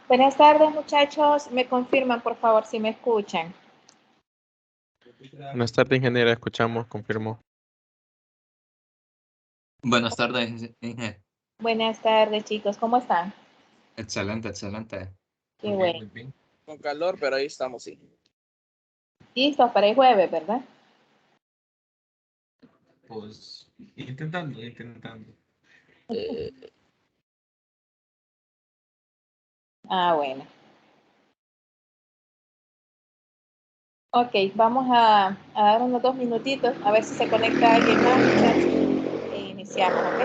Buenas tardes, muchachos. Me confirman, por favor, si me escuchan. Buenas tardes, ingeniera. Escuchamos, confirmó. Buenas tardes, Inge. Buenas tardes, chicos. ¿Cómo están? Excelente, excelente. Qué bueno. Muy bien. Con calor, pero ahí estamos, sí. Listos para el jueves, ¿verdad? Pues intentando. Ah, bueno. Ok, vamos a dar unos 2 minutitos, a ver si se conecta alguien más, muchachos, e iniciamos, ¿ok?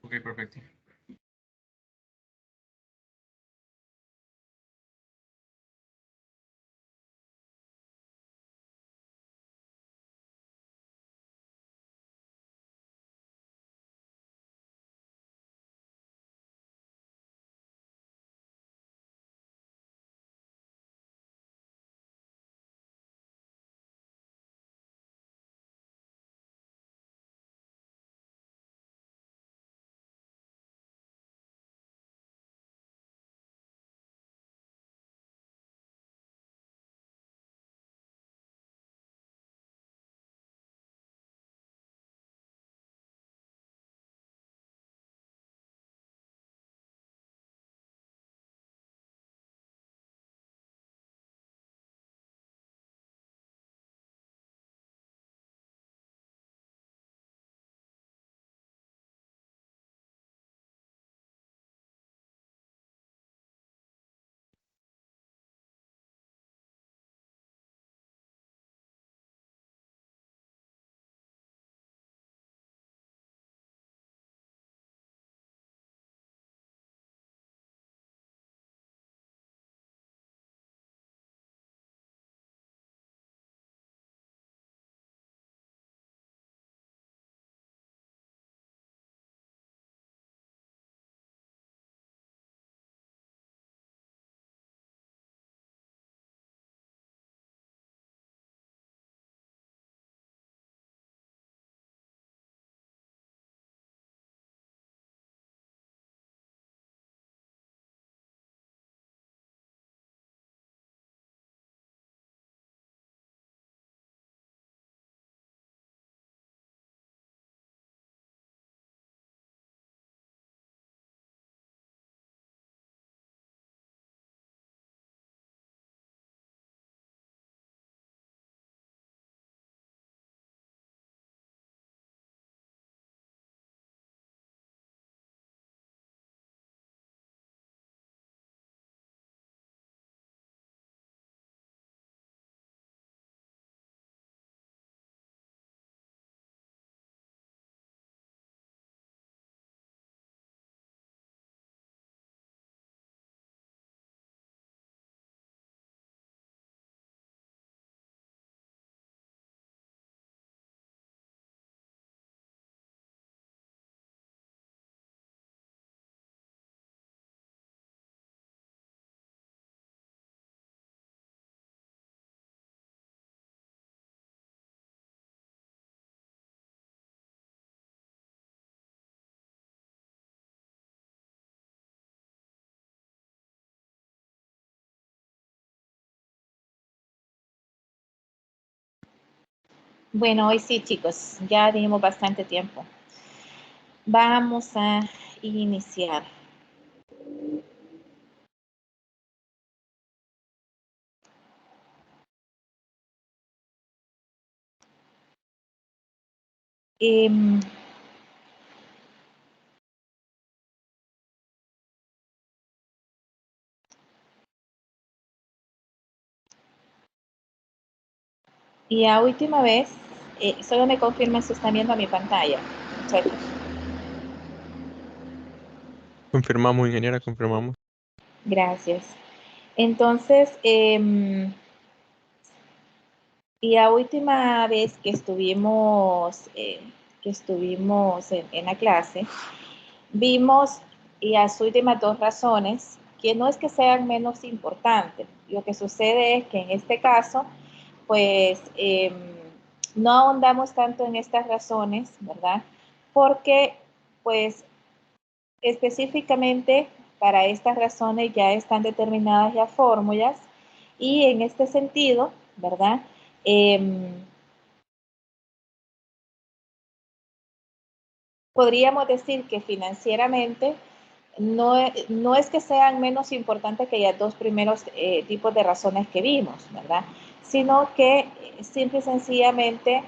Ok, perfecto. Bueno, hoy sí, chicos, ya dimos bastante tiempo. Vamos a iniciar. Y a última vez, solo me confirman si están viendo mi pantalla, muchachos. Confirmamos, ingeniera, confirmamos. Gracias. Entonces, y la última vez que estuvimos en la clase, vimos las últimas 2 razones, que no es que sean menos importantes. Lo que sucede es que en este caso, pues, no ahondamos tanto en estas razones, ¿verdad? Porque, pues, específicamente para estas razones ya están determinadas ya fórmulas y en este sentido, ¿verdad? Podríamos decir que financieramente no es que sean menos importantes que los dos primeros tipos de razones que vimos, ¿verdad? Sino que simple y sencillamente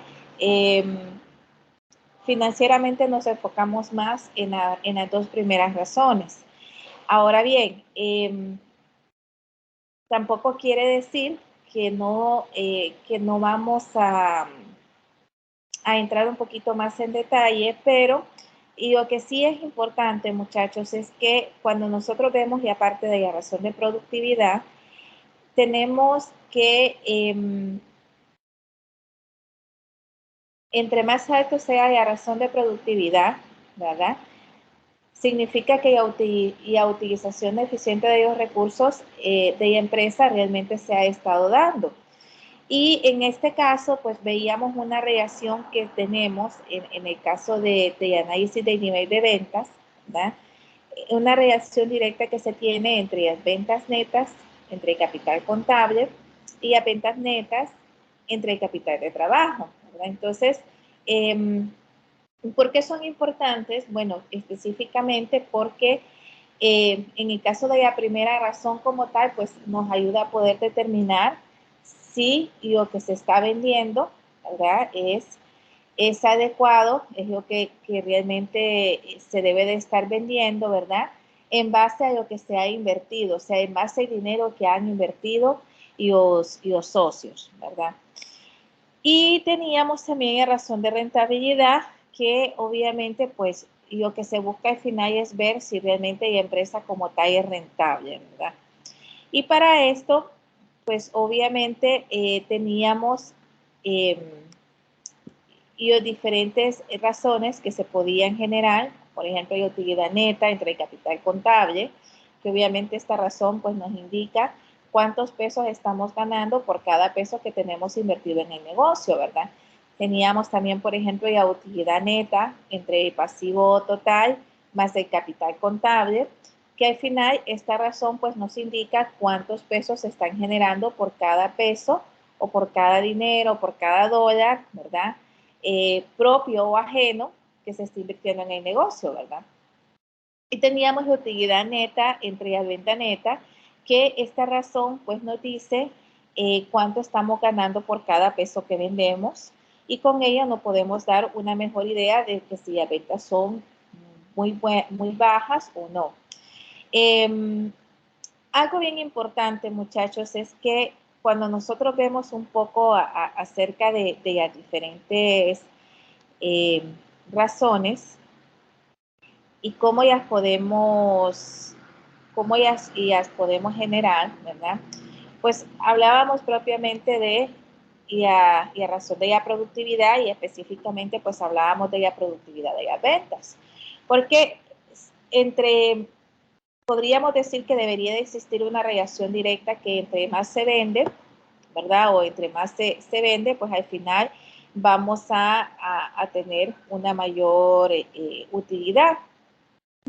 financieramente nos enfocamos más en las dos primeras razones. Ahora bien, tampoco quiere decir que no vamos a entrar un poquito más en detalle, pero y lo que sí es importante, muchachos, es que cuando nosotros vemos, y aparte de la razón de productividad, tenemos que, entre más alto sea la razón de productividad, ¿verdad? Significa que la utilización eficiente de los recursos de la empresa realmente se ha estado dando. Y en este caso, pues veíamos una relación que tenemos en el caso de análisis del nivel de ventas, ¿verdad? Una relación directa que se tiene entre las ventas netas, entre el capital contable, y las ventas netas entre el capital de trabajo, ¿verdad? Entonces, ¿por qué son importantes? Bueno, específicamente porque en el caso de la primera razón como tal, pues nos ayuda a poder determinar si lo que se está vendiendo, ¿verdad? Es adecuado, es lo que realmente se debe de estar vendiendo, ¿verdad? En base a lo que se ha invertido, o sea, en base al dinero que han invertido y los socios, ¿verdad? Y teníamos también la razón de rentabilidad, que obviamente, pues, lo que se busca al final es ver si realmente la empresa como tal es rentable, ¿verdad? Y para esto, pues, obviamente teníamos diferentes razones que se podían generar, por ejemplo, la utilidad neta entre el capital contable, que obviamente esta razón pues nos indica cuántos pesos estamos ganando por cada peso que tenemos invertido en el negocio, ¿verdad? Teníamos también, por ejemplo, la utilidad neta entre el pasivo total más el capital contable, que al final esta razón pues nos indica cuántos pesos se están generando por cada peso o por cada dinero, o por cada dólar, ¿verdad? Propio o ajeno que se está invirtiendo en el negocio, ¿verdad? Y teníamos la utilidad neta entre la venta neta, que esta razón pues nos dice cuánto estamos ganando por cada peso que vendemos, y con ella nos podemos dar una mejor idea de que si las ventas son muy bajas o no. Algo bien importante, muchachos, es que cuando nosotros vemos un poco acerca de las diferentes razones y cómo ellas podemos generar, ¿verdad? Pues hablábamos propiamente de la razón de la productividad, y específicamente pues hablábamos de la productividad de las ventas. Porque podríamos decir que debería de existir una relación directa, que entre más se vende, ¿verdad? O entre más se vende, pues al final vamos a tener una mayor utilidad.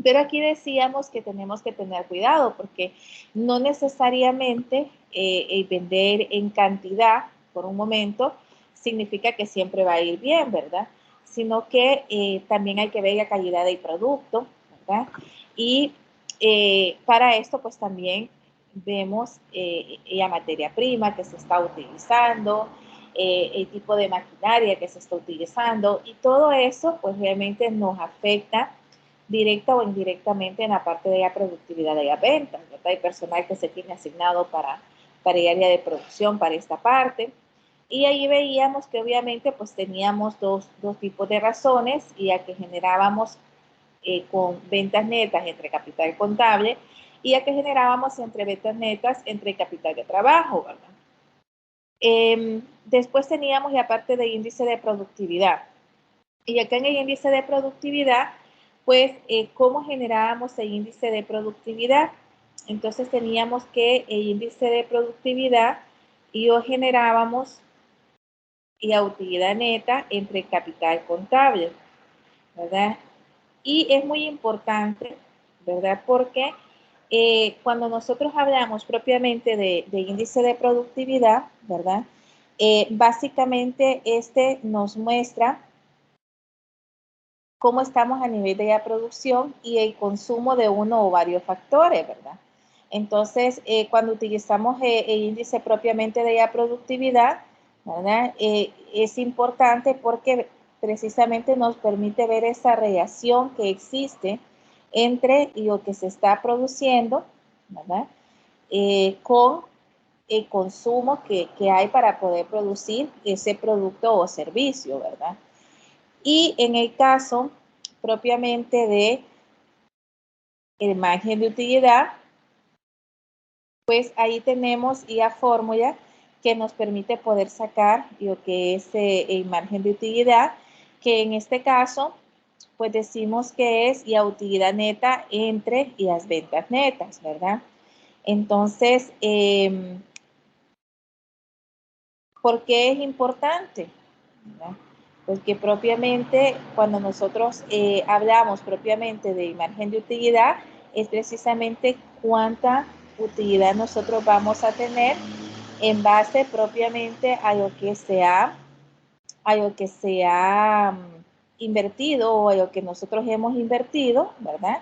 Pero aquí decíamos que tenemos que tener cuidado, porque no necesariamente el vender en cantidad por un momento significa que siempre va a ir bien, ¿verdad? Sino que también hay que ver la calidad del producto, ¿verdad? Y para esto, pues también vemos la materia prima que se está utilizando, el tipo de maquinaria que se está utilizando, y todo eso, pues realmente nos afecta directa o indirectamente en la parte de la productividad de las ventas, ¿verdad? Hay personal que se tiene asignado para el área de producción, para esta parte. Y ahí veíamos que obviamente pues teníamos dos tipos de razones, y a que generábamos con ventas netas entre capital contable, y a que generábamos entre ventas netas entre capital de trabajo, ¿verdad? Después teníamos la parte del índice de productividad. Y acá en el índice de productividad, pues, ¿cómo generábamos el índice de productividad? Entonces teníamos que el índice de productividad y lo generábamos la utilidad neta entre capital contable, ¿verdad? Y es muy importante, ¿verdad? Porque cuando nosotros hablamos propiamente de índice de productividad, ¿verdad? Básicamente este nos muestra cómo estamos a nivel de la producción y el consumo de uno o varios factores, ¿verdad? Entonces, cuando utilizamos el índice propiamente de la productividad, ¿verdad? Es importante porque precisamente nos permite ver esa relación que existe entre lo que se está produciendo, ¿verdad? Con el consumo que hay para poder producir ese producto o servicio, ¿verdad? Y en el caso propiamente de el margen de utilidad, pues ahí tenemos la fórmula que nos permite poder sacar lo que es el margen de utilidad, que en este caso, pues decimos que es la utilidad neta entre las ventas netas, ¿verdad? Entonces, ¿por qué es importante? ¿Verdad? Porque propiamente cuando nosotros hablamos propiamente de margen de utilidad, es precisamente cuánta utilidad nosotros vamos a tener en base propiamente a lo que se ha invertido o a lo que nosotros hemos invertido, ¿verdad?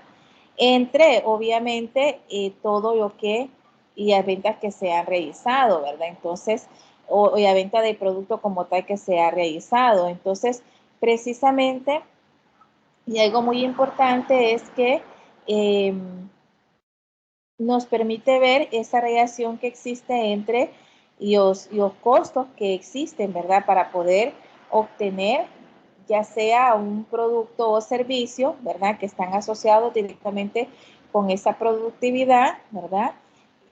Entre, obviamente, todo lo que y las ventas que se han realizado, ¿verdad? Entonces, o la venta de producto como tal que se ha realizado. Entonces, precisamente, y algo muy importante es que nos permite ver esa relación que existe entre los costos que existen, ¿verdad? Para poder obtener ya sea un producto o servicio, ¿verdad? Que están asociados directamente con esa productividad, ¿verdad?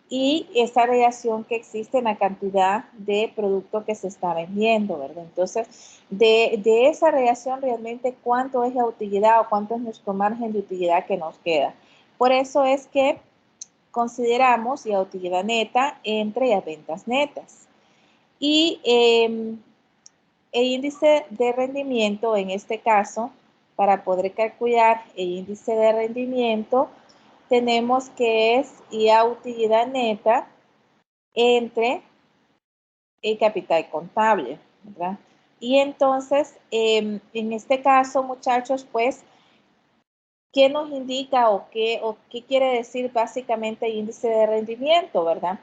Y esa relación que existe en la cantidad de producto que se está vendiendo, ¿verdad? Entonces, de esa relación realmente cuánto es la utilidad o cuánto es nuestro margen de utilidad que nos queda. Por eso es que consideramos la utilidad neta entre las ventas netas. Y el índice de rendimiento, en este caso, para poder calcular el índice de rendimiento, tenemos que es la utilidad neta entre el capital contable, ¿verdad? Y entonces, en este caso, muchachos, pues, ¿qué nos indica o qué quiere decir básicamente el índice de rendimiento, verdad?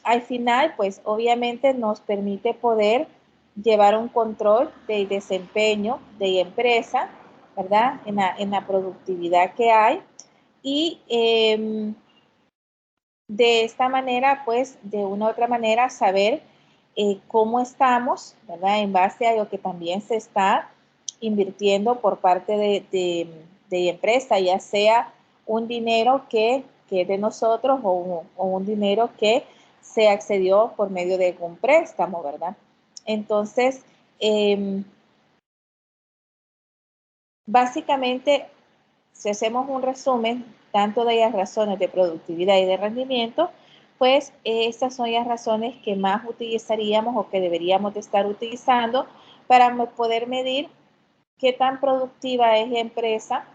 Al final, pues, obviamente nos permite poder llevar un control del desempeño de la empresa, ¿verdad? En la productividad que hay. Y de esta manera, pues, de una u otra manera, saber cómo estamos, ¿verdad? En base a lo que también se está invirtiendo por parte de la empresa, ya sea un dinero que es de nosotros o un dinero que se accedió por medio de un préstamo, ¿verdad? Entonces, básicamente, si hacemos un resumen tanto de las razones de productividad y de rendimiento, pues estas son las razones que más utilizaríamos o que deberíamos de estar utilizando para poder medir qué tan productiva es la empresa,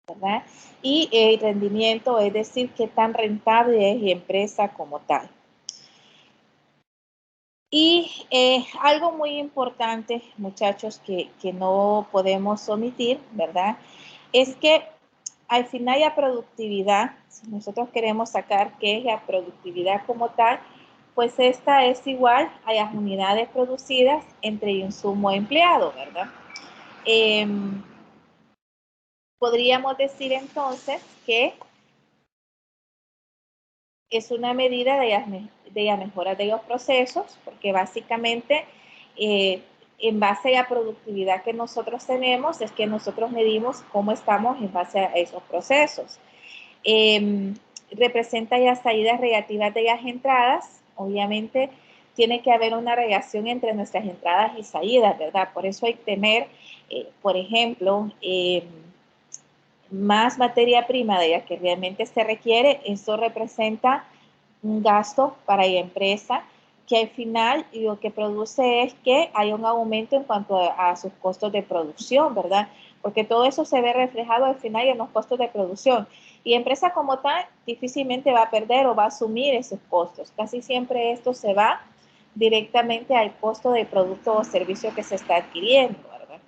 ¿verdad? Y el rendimiento, es decir, qué tan rentable es la empresa como tal. Y algo muy importante, muchachos, que no podemos omitir, ¿verdad? Es que al final la productividad, si nosotros queremos sacar qué es la productividad como tal, pues esta es igual a las unidades producidas entre insumo empleado, ¿verdad? Podríamos decir entonces que es una medida de la mejora de los procesos, porque básicamente en base a la productividad que nosotros tenemos es que nosotros medimos cómo estamos en base a esos procesos. Representa las salidas relativas de las entradas. Obviamente tiene que haber una relación entre nuestras entradas y salidas, ¿verdad? Por eso hay que tener, por ejemplo, más materia prima de la que realmente se requiere. Eso representa un gasto para la empresa que al final lo que produce es que hay un aumento en cuanto a sus costos de producción, ¿verdad? Porque todo eso se ve reflejado al final en los costos de producción. Y empresa como tal difícilmente va a perder o va a asumir esos costos. Casi siempre esto se va directamente al costo del producto o servicio que se está adquiriendo, ¿verdad?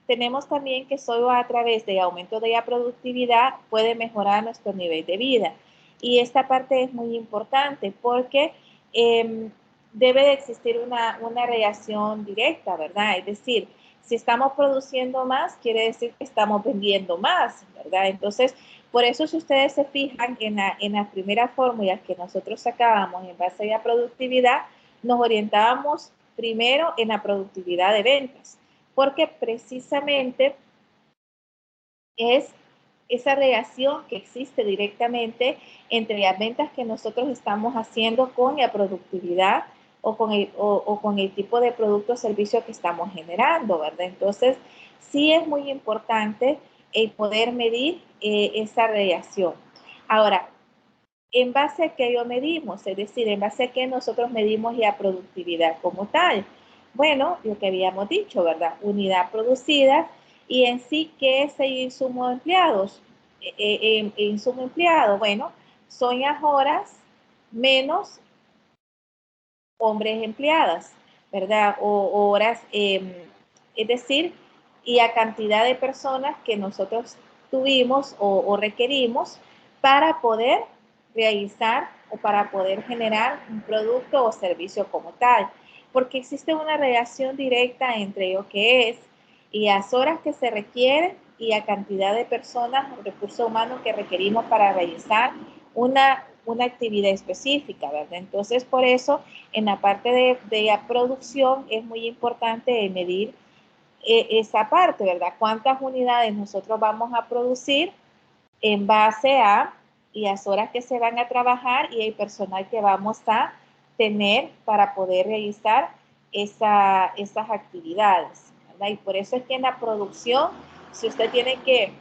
Tenemos también que solo a través de aumento de la productividad puede mejorar nuestro nivel de vida. Y esta parte es muy importante porque debe de existir una relación directa, ¿verdad? Es decir, si estamos produciendo más, quiere decir que estamos vendiendo más, ¿verdad? Entonces, por eso si ustedes se fijan en la primera fórmula que nosotros sacábamos en base a la productividad, nos orientábamos primero en la productividad de ventas, porque precisamente es esa relación que existe directamente entre las ventas que nosotros estamos haciendo con la productividad o con el tipo de producto o servicio que estamos generando, ¿verdad? Entonces, sí es muy importante el poder medir esa relación. Ahora, ¿en base a qué lo medimos? Es decir, ¿en base a qué nosotros medimos la productividad como tal? Bueno, lo que habíamos dicho, ¿verdad? Unidad producida y en sí, ¿qué es el insumo empleados? Insumo empleado, bueno, son las horas menos hombres empleadas, ¿verdad? O horas, es decir, y a cantidad de personas que nosotros tuvimos o requerimos para poder realizar o para poder generar un producto o servicio como tal. Porque existe una relación directa entre lo que es y las horas que se requieren y la cantidad de personas o recursos humanos que requerimos para realizar una actividad específica, ¿verdad? Entonces, por eso, en la parte de la producción es muy importante medir esa parte, ¿verdad? ¿Cuántas unidades nosotros vamos a producir en base a las horas que se van a trabajar y el personal que vamos a tener para poder realizar esas actividades, ¿verdad? Y por eso es que en la producción, si usted tiene que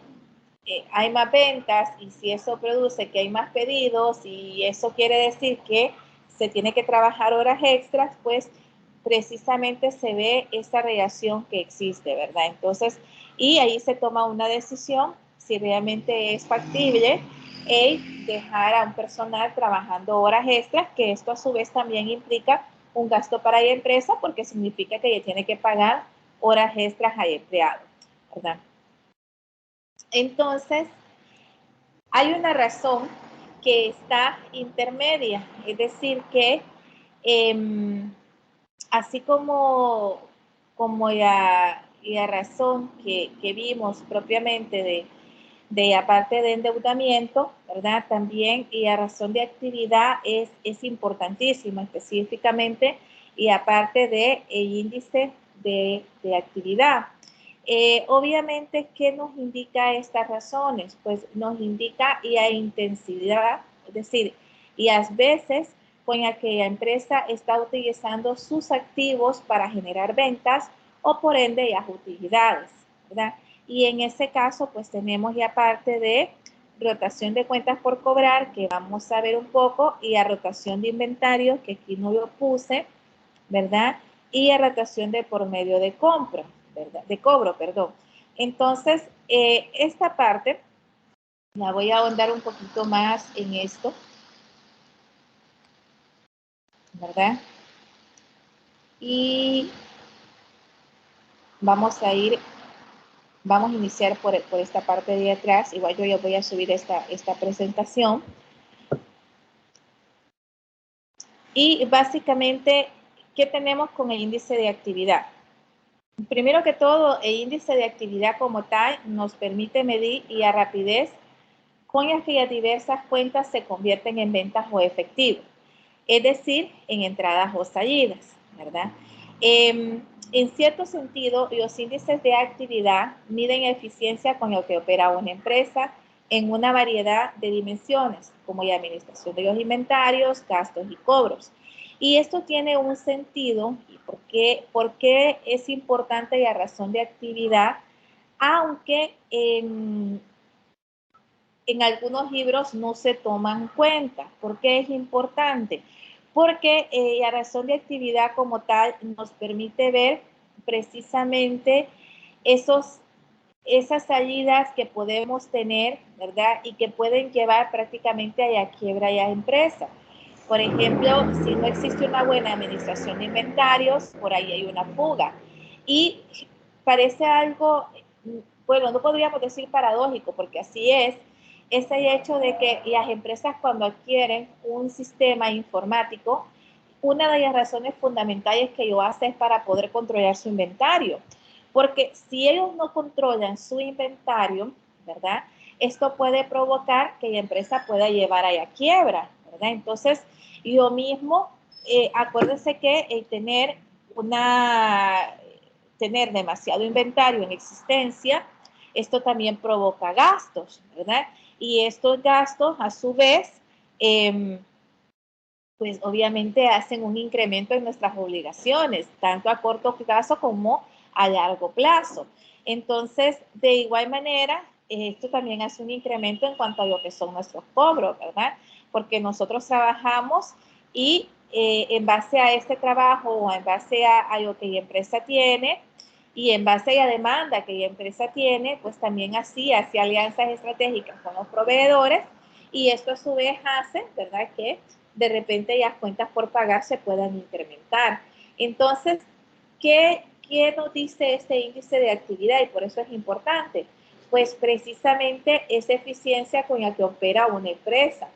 hay más ventas y si eso produce que hay más pedidos y eso quiere decir que se tiene que trabajar horas extras, pues precisamente se ve esa relación que existe, ¿verdad? Entonces, y ahí se toma una decisión si realmente es factible el dejar a un personal trabajando horas extras, que esto a su vez también implica un gasto para la empresa porque significa que ella tiene que pagar horas extras al empleado, ¿verdad? Entonces, hay una razón que está intermedia, es decir, que así como la razón que vimos propiamente de la parte de endeudamiento, ¿verdad? También y la razón de actividad es importantísima, específicamente y aparte del índice de actividad. Obviamente, ¿qué nos indica estas razones? Pues nos indica la intensidad, es decir, y a veces con la que la empresa está utilizando sus activos para generar ventas o por ende las utilidades, ¿verdad? Y en ese caso, pues tenemos ya parte de rotación de cuentas por cobrar, que vamos a ver un poco, y a rotación de inventario, que aquí no lo puse, ¿verdad? Y a rotación de por medio de compra, ¿verdad? De cobro, perdón. Entonces, esta parte la voy a ahondar un poquito más en esto, ¿verdad? Y vamos a iniciar por esta parte de atrás. Igual yo ya voy a subir esta presentación. Y básicamente, ¿qué tenemos con el índice de actividad? Primero que todo, el índice de actividad como tal nos permite medir y a rapidez con las que las diversas cuentas se convierten en ventas o efectivos, es decir, en entradas o salidas, ¿verdad? En cierto sentido, los índices de actividad miden eficiencia con lo que opera una empresa en una variedad de dimensiones, como la administración de los inventarios, gastos y cobros. Y esto tiene un sentido, y por qué es importante la razón de actividad, aunque en algunos libros no se toman en cuenta. ¿Por qué es importante? Porque la razón de actividad como tal nos permite ver precisamente esos esas salidas que podemos tener, ¿verdad? Y que pueden llevar prácticamente a la quiebra de la empresa. Por ejemplo, si no existe una buena administración de inventarios, por ahí hay una fuga. Y parece algo, bueno, no podríamos decir paradójico, porque así es el hecho de que las empresas cuando adquieren un sistema informático, una de las razones fundamentales que lo hace es para poder controlar su inventario. Porque si ellos no controlan su inventario, ¿verdad? Esto puede provocar que la empresa pueda llevar a la quiebra, ¿verdad? Entonces, lo mismo, acuérdense que el tener demasiado inventario en existencia, esto también provoca gastos, ¿verdad? Y estos gastos, a su vez, pues obviamente hacen un incremento en nuestras obligaciones, tanto a corto plazo como a largo plazo. Entonces, de igual manera, esto también hace un incremento en cuanto a lo que son nuestros cobros, ¿verdad? Porque nosotros trabajamos y en base a este trabajo o en base a lo que la empresa tiene y en base a la demanda que la empresa tiene, pues también así hace alianzas estratégicas con los proveedores y esto a su vez hace, ¿verdad? Que de repente las cuentas por pagar se puedan incrementar. Entonces, ¿qué nos dice este índice de actividad? Y por eso es importante. Pues precisamente esa eficiencia con la que opera una empresa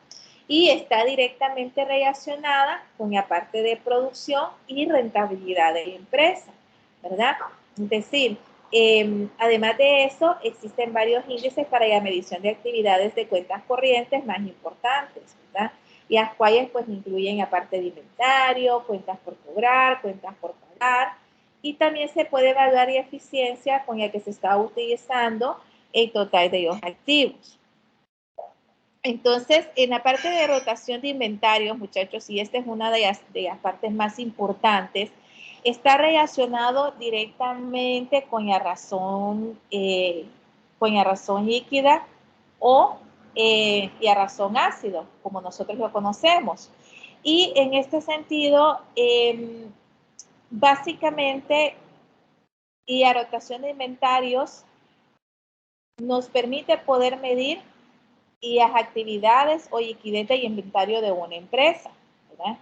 y está directamente relacionada con la parte de producción y rentabilidad de la empresa, ¿verdad? Es decir, además de eso, existen varios índices para la medición de actividades de cuentas corrientes más importantes, ¿verdad? Y las cuales pues incluyen la parte de inventario, cuentas por cobrar, cuentas por pagar, y también se puede evaluar la eficiencia con la que se está utilizando el total de los activos. Entonces, en la parte de rotación de inventarios, muchachos, y esta es una de las partes más importantes, está relacionado directamente con la razón líquida o la razón ácido, como nosotros lo conocemos. Y en este sentido, básicamente, la rotación de inventarios nos permite poder medir las actividades o liquidez de inventario de una empresa, ¿verdad?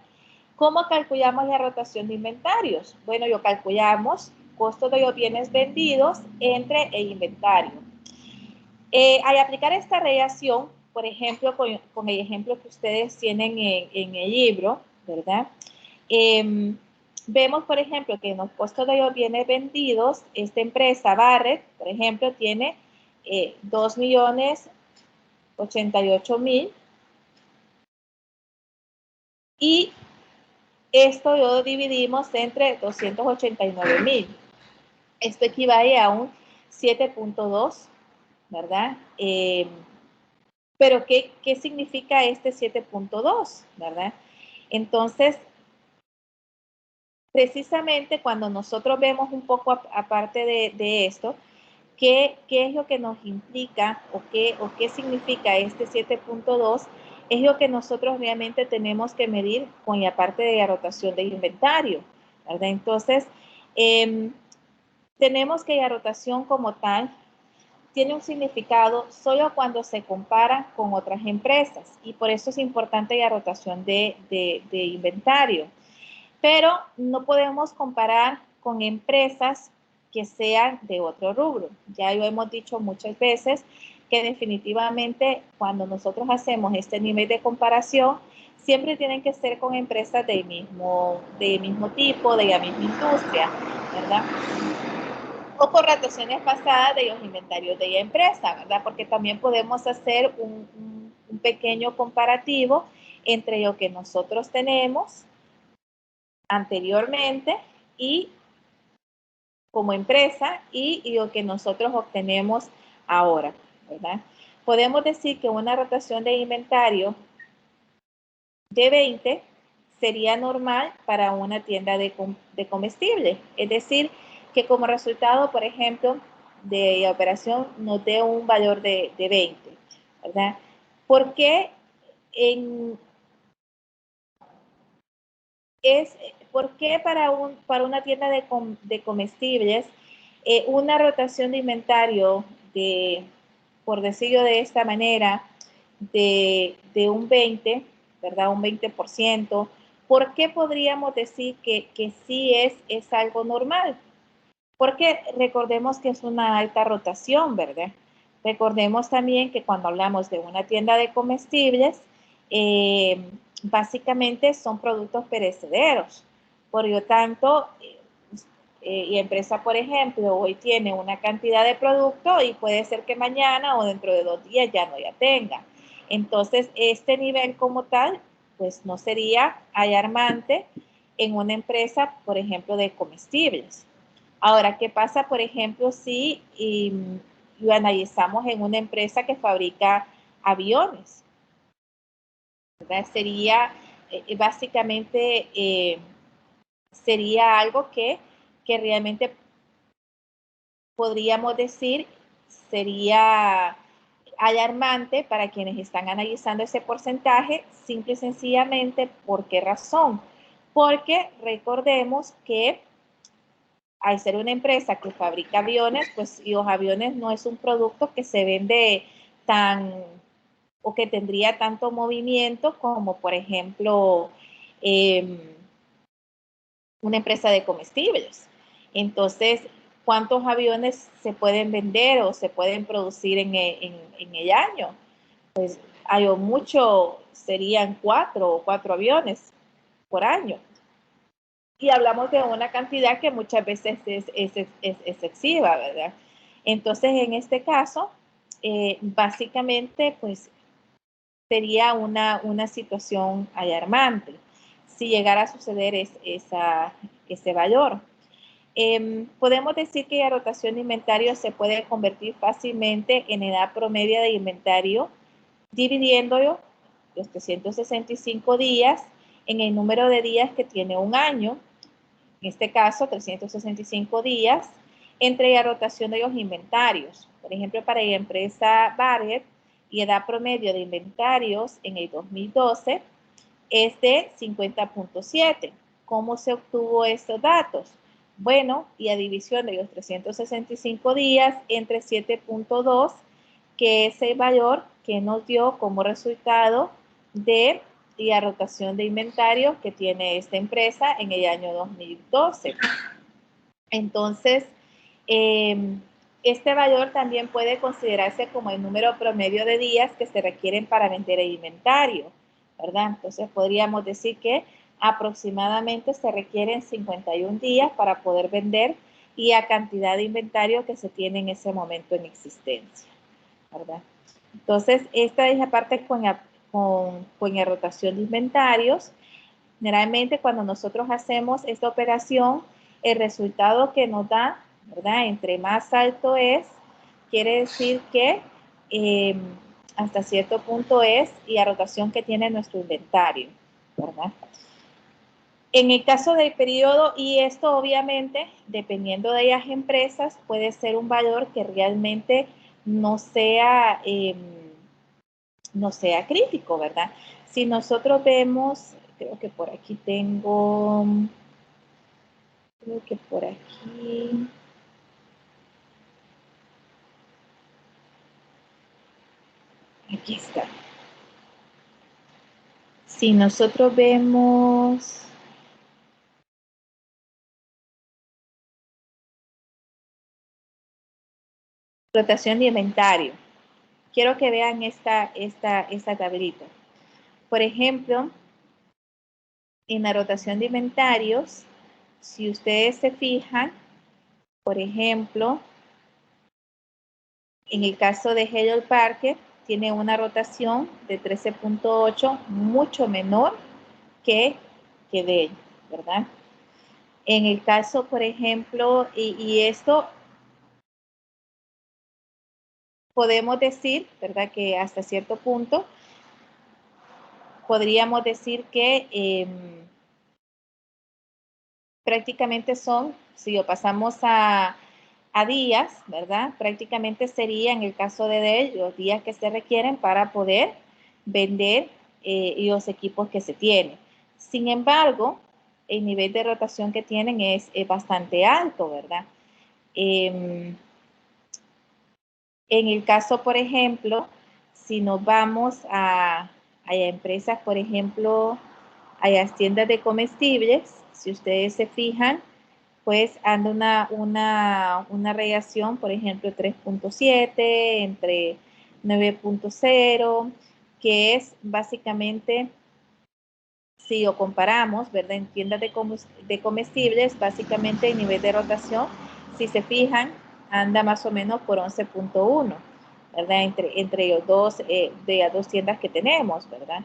¿Cómo calculamos la rotación de inventarios? Bueno, lo calculamos costo de los bienes vendidos entre el inventario. Al aplicar esta relación, por ejemplo, con el ejemplo que ustedes tienen en el libro, ¿verdad? Vemos, por ejemplo, que en los costos de los bienes vendidos, esta empresa Barrett, por ejemplo, tiene 2.088.000 y esto lo dividimos entre 289.000. Esto equivale a un 7.2, ¿verdad? Pero ¿qué significa este 7.2, verdad? Entonces, precisamente cuando nosotros vemos un poco aparte de esto, ¿qué es lo que nos implica o qué significa este 7.2? Es lo que nosotros realmente tenemos que medir con la parte de la rotación del inventario, ¿verdad? Entonces, tenemos que la rotación como tal tiene un significado solo cuando se compara con otras empresas y por eso es importante la rotación de inventario. Pero no podemos comparar con empresas que sean de otro rubro. Ya lo hemos dicho muchas veces que definitivamente cuando nosotros hacemos este nivel de comparación, siempre tienen que ser con empresas del mismo tipo, de la misma industria, ¿verdad? O con rotaciones pasadas de los inventarios de la empresa, ¿verdad? Porque también podemos hacer un pequeño comparativo entre lo que nosotros tenemos anteriormente y como empresa y lo que nosotros obtenemos ahora, ¿verdad? Podemos decir que una rotación de inventario de 20 sería normal para una tienda de comestibles, es decir, que como resultado, por ejemplo, de la operación nos dé un valor de 20, ¿verdad? ¿Por qué ¿por qué para una tienda de comestibles una rotación de inventario por decirlo de esta manera, de un 20, ¿verdad? Un 20%, ¿por qué podríamos decir que sí es algo normal? Porque recordemos que es una alta rotación, ¿verdad? Recordemos también que cuando hablamos de una tienda de comestibles, básicamente son productos perecederos. Por lo tanto, y empresa, por ejemplo, hoy tiene una cantidad de producto y puede ser que mañana o dentro de 2 días ya no ya tenga. Entonces, este nivel como tal, pues no sería alarmante en una empresa, por ejemplo, de comestibles. Ahora, ¿qué pasa, por ejemplo, si lo analizamos en una empresa que fabrica aviones? ¿Verdad? Sería, básicamente, sería algo que realmente podríamos decir sería alarmante para quienes están analizando ese porcentaje, simple y sencillamente, ¿por qué razón? Porque recordemos que al ser una empresa que fabrica aviones, pues y los aviones no es un producto que se vende tan o que tendría tanto movimiento como, por ejemplo, una empresa de comestibles. Entonces, ¿cuántos aviones se pueden vender o se pueden producir en el año? Pues hay mucho, serían 4 aviones por año. Y hablamos de una cantidad que muchas veces es excesiva, ¿verdad? Entonces, en este caso, básicamente, pues, sería una situación alarmante si llegara a suceder ese valor. Podemos decir que la rotación de inventario se puede convertir fácilmente en edad promedio de inventario, dividiéndolo los 365 días en el número de días que tiene un año, en este caso 365 días, entre la rotación de los inventarios. Por ejemplo, para la empresa Barget, y edad promedio de inventarios en el 2012 es de 50.7. ¿Cómo se obtuvo estos datos? Bueno, y a división de los 365 días entre 7.2, que es el valor que nos dio como resultado de la rotación de inventario que tiene esta empresa en el año 2012. Entonces, este valor también puede considerarse como el número promedio de días que se requieren para vender el inventario, ¿verdad? Entonces, podríamos decir que aproximadamente se requieren 51 días para poder vender y a cantidad de inventario que se tiene en ese momento en existencia, ¿verdad? Entonces, esta es la parte con la rotación de inventarios. Generalmente, cuando nosotros hacemos esta operación, el resultado que nos da, ¿verdad? Entre más alto es, quiere decir que hasta cierto punto es la rotación que tiene nuestro inventario, ¿verdad? En el caso del periodo, y esto obviamente, dependiendo de las empresas, puede ser un valor que realmente no sea crítico, ¿verdad? Si nosotros vemos, creo que por aquí tengo, aquí está. Si nosotros vemos rotación de inventario, quiero que vean esta tablita. Por ejemplo, en la rotación de inventarios, si ustedes se fijan, por ejemplo, en el caso de Hedgehog Parker, tiene una rotación de 13.8, mucho menor que de ellos, ¿verdad? En el caso, por ejemplo, y esto podemos decir, ¿verdad? Que hasta cierto punto podríamos decir que prácticamente son, si lo pasamos a días, ¿verdad? Prácticamente sería, en el caso de Dell, los días que se requieren para poder vender los equipos que se tienen. Sin embargo, el nivel de rotación que tienen es bastante alto, ¿verdad? En el caso, por ejemplo, si nos vamos a empresas, por ejemplo, a las tiendas de comestibles, si ustedes se fijan, pues anda una radiación, por ejemplo, 3.7 entre 9.0, que es básicamente, si lo comparamos, ¿verdad? En tiendas de comestibles, básicamente el nivel de rotación, si se fijan, anda más o menos por 11.1, ¿verdad? Entre los dos, de las dos tiendas que tenemos, ¿verdad?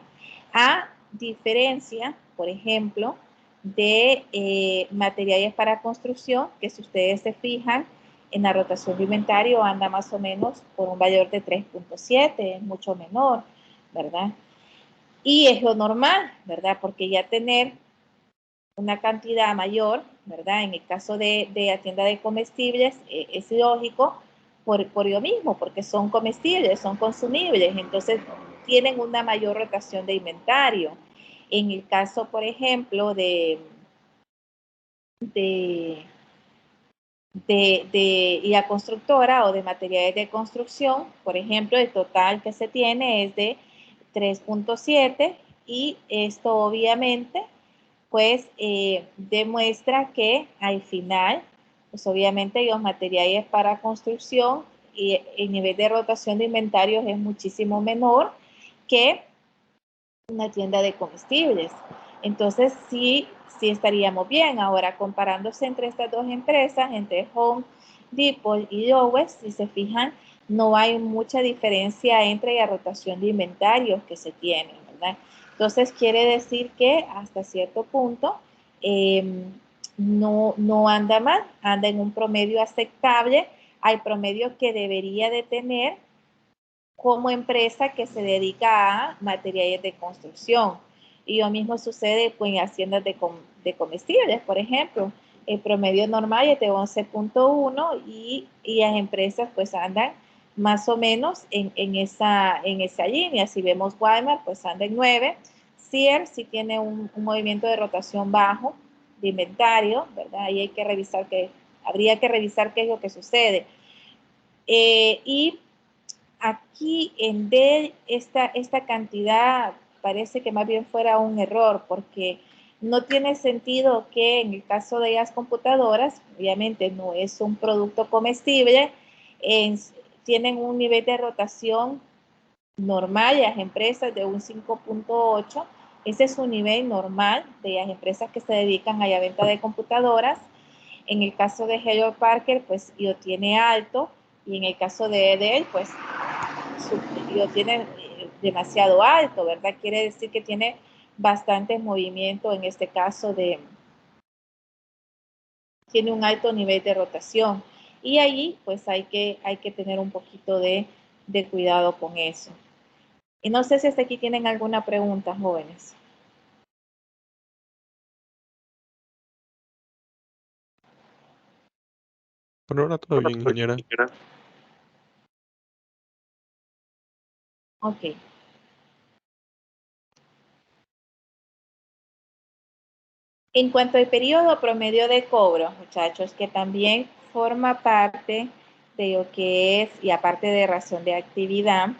A diferencia, por ejemplo, de materiales para construcción, que si ustedes se fijan, en la rotación de inventario anda más o menos por un valor de 3.7, mucho menor, ¿verdad? Y es lo normal, ¿verdad? Porque ya tener una cantidad mayor, ¿verdad? En el caso de la tienda de comestibles, es lógico por lo mismo, porque son comestibles, son consumibles, entonces tienen una mayor rotación de inventario. En el caso, por ejemplo, de la constructora o de materiales de construcción, por ejemplo, el total que se tiene es de 3.7 y esto obviamente pues demuestra que al final, pues obviamente los materiales para construcción y el nivel de rotación de inventarios es muchísimo menor que una tienda de comestibles. Entonces sí estaríamos bien. Ahora, comparándose entre estas dos empresas, entre Home Depot y Lowe's, si se fijan, no hay mucha diferencia entre la rotación de inventarios que se tienen, ¿verdad? Entonces quiere decir que hasta cierto punto no anda mal, anda en un promedio aceptable al promedio que debería de tener como empresa que se dedica a materiales de construcción. Y lo mismo sucede pues, en haciendas de comestibles, por ejemplo. El promedio normal es de 11.1 y las empresas pues andan más o menos en esa línea. Si vemos Walmart, pues anda en 9. Sears sí tiene un movimiento de rotación bajo de inventario, ¿verdad? Ahí hay que revisar habría que revisar qué es lo que sucede. Y aquí en D, esta cantidad parece que más bien fuera un error, porque no tiene sentido que en el caso de las computadoras, obviamente no es un producto comestible, tienen un nivel de rotación normal, las empresas de un 5.8, ese es un nivel normal de las empresas que se dedican a la venta de computadoras. En el caso de Hello Parker, pues lo tiene alto, y en el caso de Dell, pues lo tiene demasiado alto, ¿verdad? Quiere decir que tiene bastante movimiento, en este caso tiene un alto nivel de rotación. Y allí pues hay que tener un poquito de cuidado con eso. Y no sé si hasta aquí tienen alguna pregunta, jóvenes. Por ahora todo bien, ingeniera. Ok. En cuanto al periodo promedio de cobro, muchachos, que también forma parte de lo que es, y aparte de razón de actividad,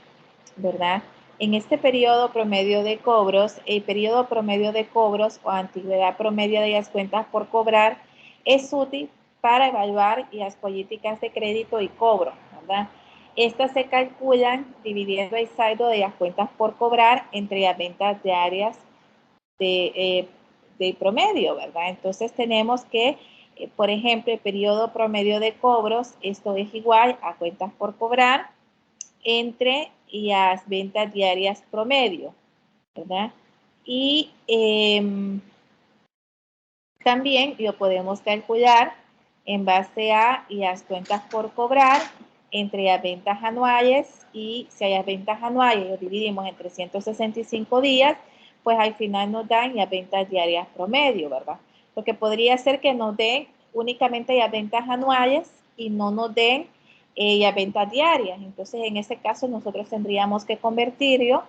¿verdad? En este periodo promedio de cobros, el periodo promedio de cobros o antigüedad promedio de las cuentas por cobrar es útil para evaluar las políticas de crédito y cobro, ¿verdad? Estas se calculan dividiendo el saldo de las cuentas por cobrar entre las ventas diarias de promedio, ¿verdad? Entonces tenemos que, por ejemplo, el periodo promedio de cobros, esto es igual a cuentas por cobrar entre las ventas diarias promedio, ¿verdad? Y también lo podemos calcular en base a las cuentas por cobrar entre las ventas anuales, y si hay las ventas anuales lo dividimos en 365 días, pues al final nos dan las ventas diarias promedio, ¿verdad? Porque podría ser que nos den únicamente las ventas anuales y no nos den las ventas diarias. Entonces, en ese caso, nosotros tendríamos que convertirlo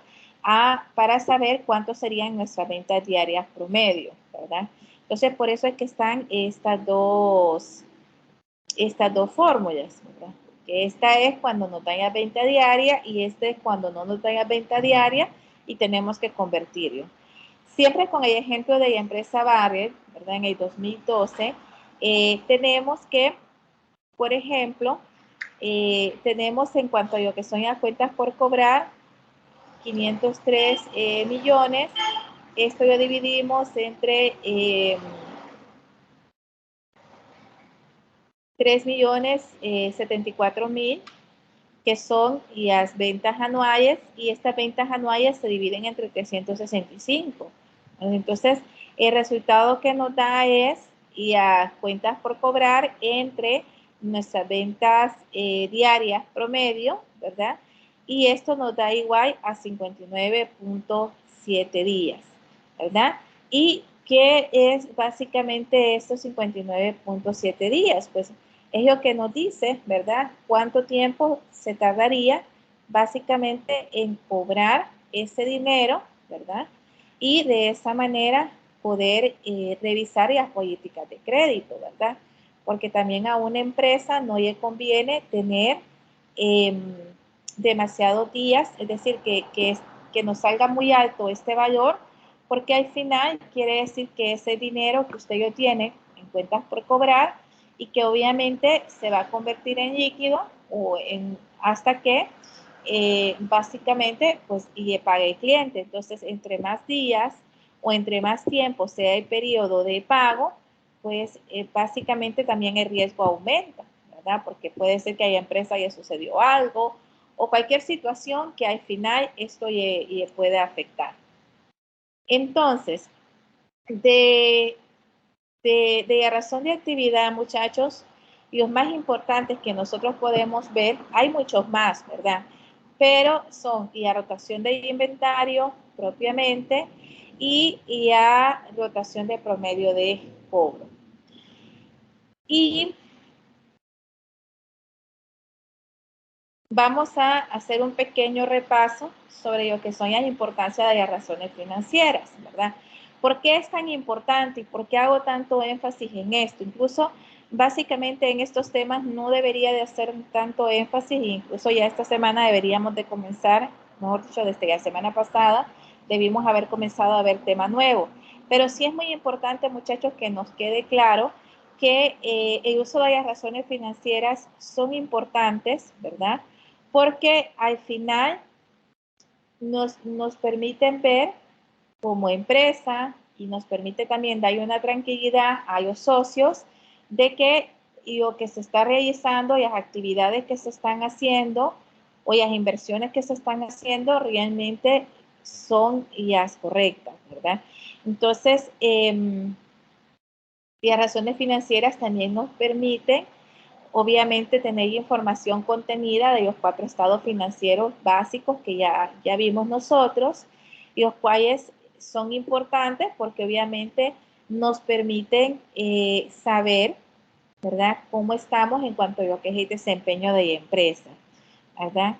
para saber cuánto serían nuestras ventas diarias promedio, ¿verdad? Entonces, por eso es que están estas dos fórmulas, ¿verdad? que esta es cuando nos dan la venta diaria y este es cuando no nos dan la venta diaria y tenemos que convertirlo. Siempre con el ejemplo de la empresa Barrier, ¿verdad? En el 2012, tenemos que, por ejemplo, tenemos en cuanto a lo que son las cuentas por cobrar, 503 millones. Esto lo dividimos entre 3.074.000, que son las ventas anuales, y estas ventas anuales se dividen entre 365. Entonces, el resultado que nos da es las cuentas por cobrar entre nuestras ventas diarias promedio, ¿verdad? Y esto nos da igual a 59.7 días, ¿verdad? ¿Y qué es básicamente estos 59.7 días? Pues es lo que nos dice, ¿verdad? Cuánto tiempo se tardaría básicamente en cobrar ese dinero, ¿verdad? Y de esa manera poder revisar las políticas de crédito, ¿verdad? Porque también a una empresa no le conviene tener demasiados días, es decir, que nos salga muy alto este valor, porque al final quiere decir que ese dinero que usted ya tiene en cuentas por cobrar y que obviamente se va a convertir en líquido o hasta que básicamente pues y le pague el cliente. Entonces, entre más días o entre más tiempo sea el periodo de pago, pues básicamente también el riesgo aumenta, ¿verdad? Porque puede ser que a la empresa ya sucedió algo o cualquier situación que al final esto le puede afectar. Entonces, de la razón de actividad, muchachos, y los más importantes que nosotros podemos ver, hay muchos más, ¿verdad? Pero son la rotación de inventario propiamente y la rotación de promedio de cobro. Y vamos a hacer un pequeño repaso sobre lo que son las importancias de las razones financieras, ¿verdad? ¿Por qué es tan importante y por qué hago tanto énfasis en esto? Incluso, básicamente, en estos temas no debería de hacer tanto énfasis, incluso ya esta semana deberíamos de comenzar, mejor dicho, desde la semana pasada, debimos haber comenzado a ver tema nuevo. Pero sí es muy importante, muchachos, que nos quede claro que el uso de las razones financieras son importantes, ¿verdad? Porque al final nos permiten ver como empresa y nos permite también dar una tranquilidad a los socios de que lo que se está realizando y las actividades que se están haciendo o las inversiones que se están haciendo realmente son las correctas, ¿verdad? Entonces, las razones financieras también nos permiten obviamente tener información contenida de los 4 estados financieros básicos que ya vimos nosotros, y los cuales son importantes porque obviamente nos permiten saber, ¿verdad?, cómo estamos en cuanto a lo que es el desempeño de la empresa, ¿verdad?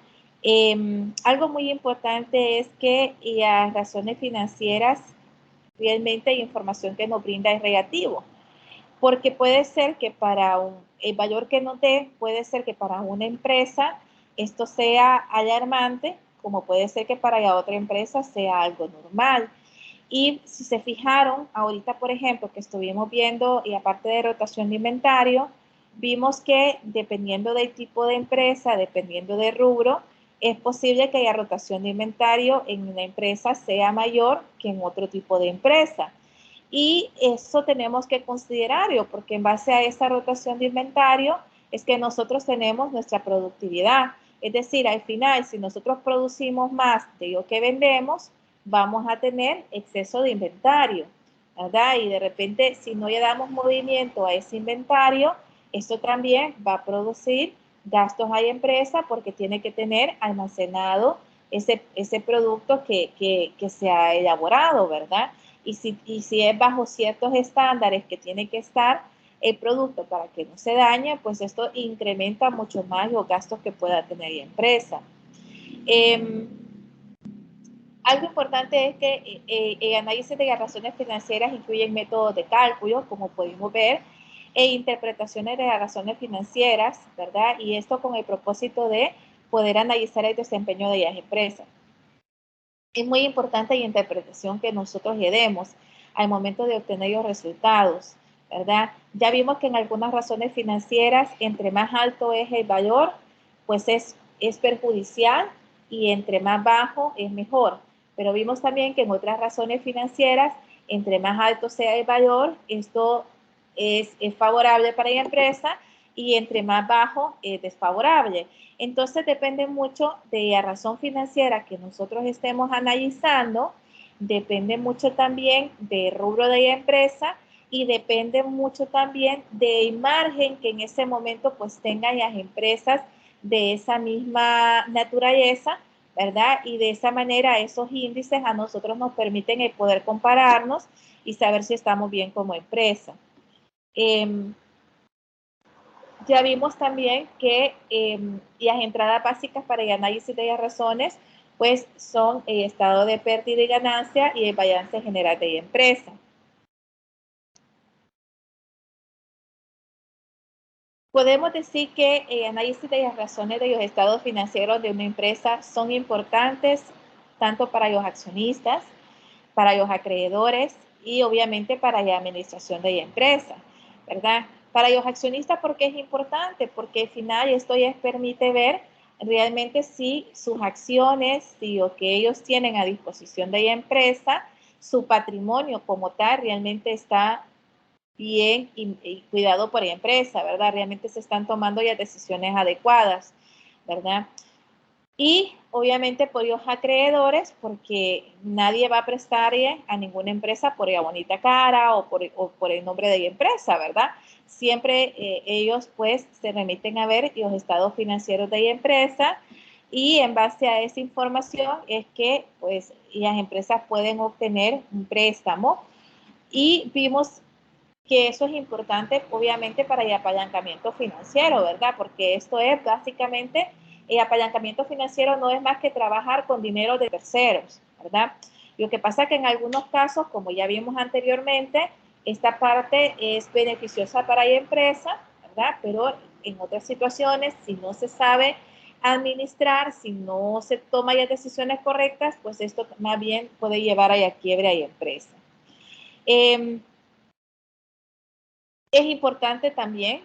Algo muy importante es que las razones financieras, realmente la información que nos brinda es relativo. Porque puede ser que el valor que nos dé, puede ser que para una empresa esto sea alarmante, como puede ser que para la otra empresa sea algo normal. Y si se fijaron, ahorita, por ejemplo, que estuvimos viendo, y aparte de rotación de inventario, vimos que dependiendo del tipo de empresa, dependiendo del rubro, es posible que la rotación de inventario en una empresa sea mayor que en otro tipo de empresa. Y eso tenemos que considerarlo, porque en base a esa rotación de inventario es que nosotros tenemos nuestra productividad. Es decir, al final, si nosotros producimos más de lo que vendemos, vamos a tener exceso de inventario, ¿verdad? Y de repente, si no le damos movimiento a ese inventario, esto también va a producir gastos a la empresa porque tiene que tener almacenado ese producto que se ha elaborado, ¿verdad? Y si es bajo ciertos estándares que tiene que estar el producto para que no se dañe, pues esto incrementa mucho más los gastos que pueda tener la empresa. Algo importante es que el análisis de las razones financieras incluye métodos de cálculo, como pudimos ver, e interpretaciones de las razones financieras, ¿verdad? Y esto con el propósito de poder analizar el desempeño de las empresas. Es muy importante la interpretación que nosotros le demos al momento de obtener los resultados, ¿verdad? Ya vimos que en algunas razones financieras, entre más alto es el valor, pues es perjudicial, y entre más bajo es mejor. Pero vimos también que en otras razones financieras, entre más alto sea el valor, esto es favorable para la empresa, y entre más bajo es desfavorable. Entonces depende mucho de la razón financiera que nosotros estemos analizando, depende mucho también del rubro de la empresa, y depende mucho también del margen que en ese momento pues tengan las empresas de esa misma naturaleza, ¿verdad? Y de esa manera esos índices a nosotros nos permiten el poder compararnos y saber si estamos bien como empresa. Ya vimos también que las entradas básicas para el análisis de las razones pues son el estado de pérdida y ganancia y el balance general de la empresa. Podemos decir que el análisis de las razones de los estados financieros de una empresa son importantes tanto para los accionistas, para los acreedores y obviamente para la administración de la empresa, ¿verdad? Para los accionistas, ¿por qué es importante? Porque al final esto les permite ver realmente si sus acciones, si lo que ellos tienen a disposición de la empresa, su patrimonio como tal realmente está bien y cuidado por la empresa, ¿verdad? Realmente se están tomando ya decisiones adecuadas, ¿verdad? Y obviamente por los acreedores, porque nadie va a prestarle a ninguna empresa por la bonita cara o por el nombre de la empresa, ¿verdad? Siempre ellos pues se remiten a ver los estados financieros de la empresa, y en base a esa información es que pues las empresas pueden obtener un préstamo, y vimos que eso es importante obviamente para el apalancamiento financiero, ¿verdad? Porque esto es básicamente, el apalancamiento financiero no es más que trabajar con dinero de terceros, ¿verdad? Lo que pasa es que en algunos casos, como ya vimos anteriormente, esta parte es beneficiosa para la empresa, ¿verdad? Pero en otras situaciones, si no se sabe administrar, si no se toman las decisiones correctas, pues esto más bien puede llevar a la quiebra a la empresa. Es importante también,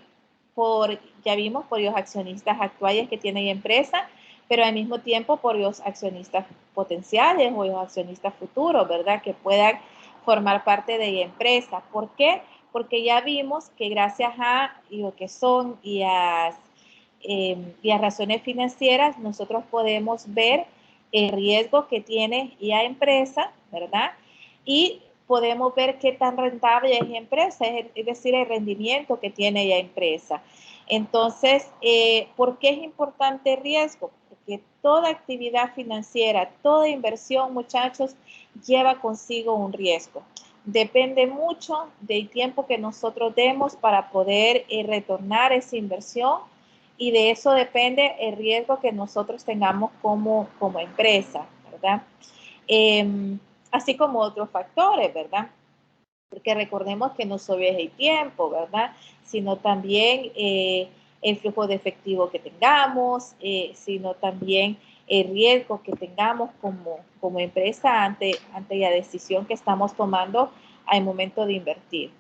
ya vimos, por los accionistas actuales que tienen empresa, pero al mismo tiempo por los accionistas potenciales o los accionistas futuros, ¿verdad? Que puedan formar parte de la empresa. ¿Por qué? Porque ya vimos que gracias a lo que son y a razones financieras, nosotros podemos ver el riesgo que tiene la empresa, ¿verdad? Y podemos ver qué tan rentable es la empresa, es decir, el rendimiento que tiene la empresa. Entonces, ¿por qué es importante el riesgo? Porque toda actividad financiera, toda inversión, muchachos, lleva consigo un riesgo. Depende mucho del tiempo que nosotros demos para poder retornar esa inversión, y de eso depende el riesgo que nosotros tengamos como empresa, ¿verdad? Así como otros factores, ¿verdad? Porque recordemos que no solo es el tiempo, ¿verdad? Sino también el flujo de efectivo que tengamos, sino también el riesgo que tengamos como empresa ante la decisión que estamos tomando al momento de invertir.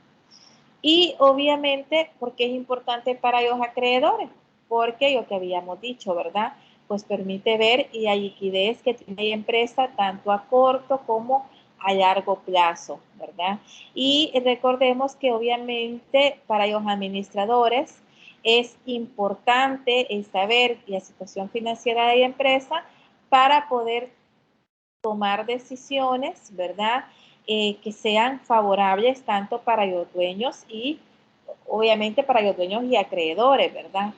Y obviamente, porque es importante para los acreedores, porque lo que habíamos dicho, ¿verdad? Pues permite ver y la liquidez que tiene la empresa tanto a corto como a largo plazo, ¿verdad? Y recordemos que obviamente para los administradores es importante el saber la situación financiera de la empresa para poder tomar decisiones, ¿verdad? Que sean favorables tanto para los dueños y obviamente para los dueños y acreedores, ¿verdad?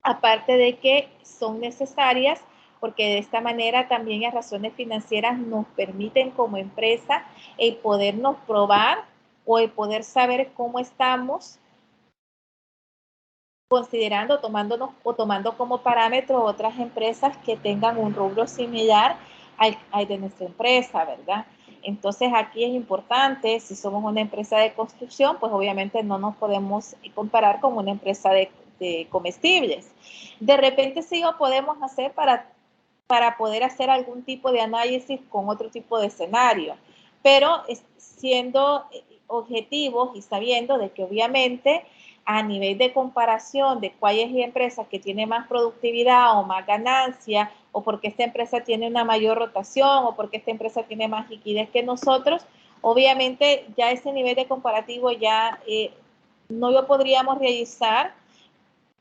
Aparte de que son necesarias porque de esta manera también las razones financieras nos permiten como empresa el podernos probar o el poder saber cómo estamos considerando, tomando como parámetro otras empresas que tengan un rubro similar al de nuestra empresa, ¿verdad? Entonces aquí es importante, si somos una empresa de construcción, pues obviamente no nos podemos comparar con una empresa de comestibles. De repente sí lo podemos hacer para poder hacer algún tipo de análisis con otro tipo de escenario, pero siendo objetivos y sabiendo de que obviamente a nivel de comparación de cuál es la empresa que tiene más productividad o más ganancia, o porque esta empresa tiene una mayor rotación, o porque esta empresa tiene más liquidez que nosotros, obviamente ya ese nivel de comparativo ya no lo podríamos realizar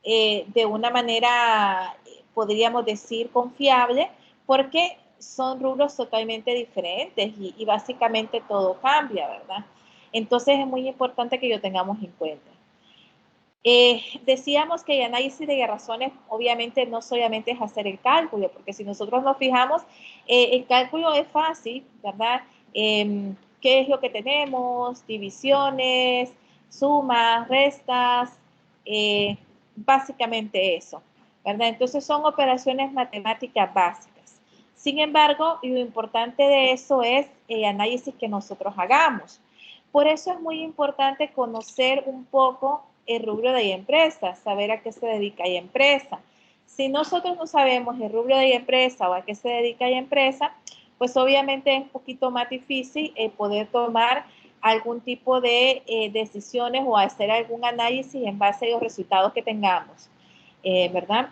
de una manera, podríamos decir, confiable, porque son rubros totalmente diferentes y básicamente todo cambia, ¿verdad? Entonces es muy importante que lo tengamos en cuenta. Decíamos que el análisis de razones obviamente no solamente es hacer el cálculo, porque si nosotros nos fijamos, el cálculo es fácil, ¿verdad? ¿Qué es lo que tenemos? Divisiones, sumas, restas, básicamente eso, ¿verdad? Entonces son operaciones matemáticas básicas. Sin embargo, lo importante de eso es el análisis que nosotros hagamos. Por eso es muy importante conocer un poco el rubro de la empresa, saber a qué se dedica la empresa. Si nosotros no sabemos el rubro de la empresa o a qué se dedica la empresa, pues obviamente es un poquito más difícil poder tomar algún tipo de decisiones o hacer algún análisis en base a los resultados que tengamos, ¿verdad?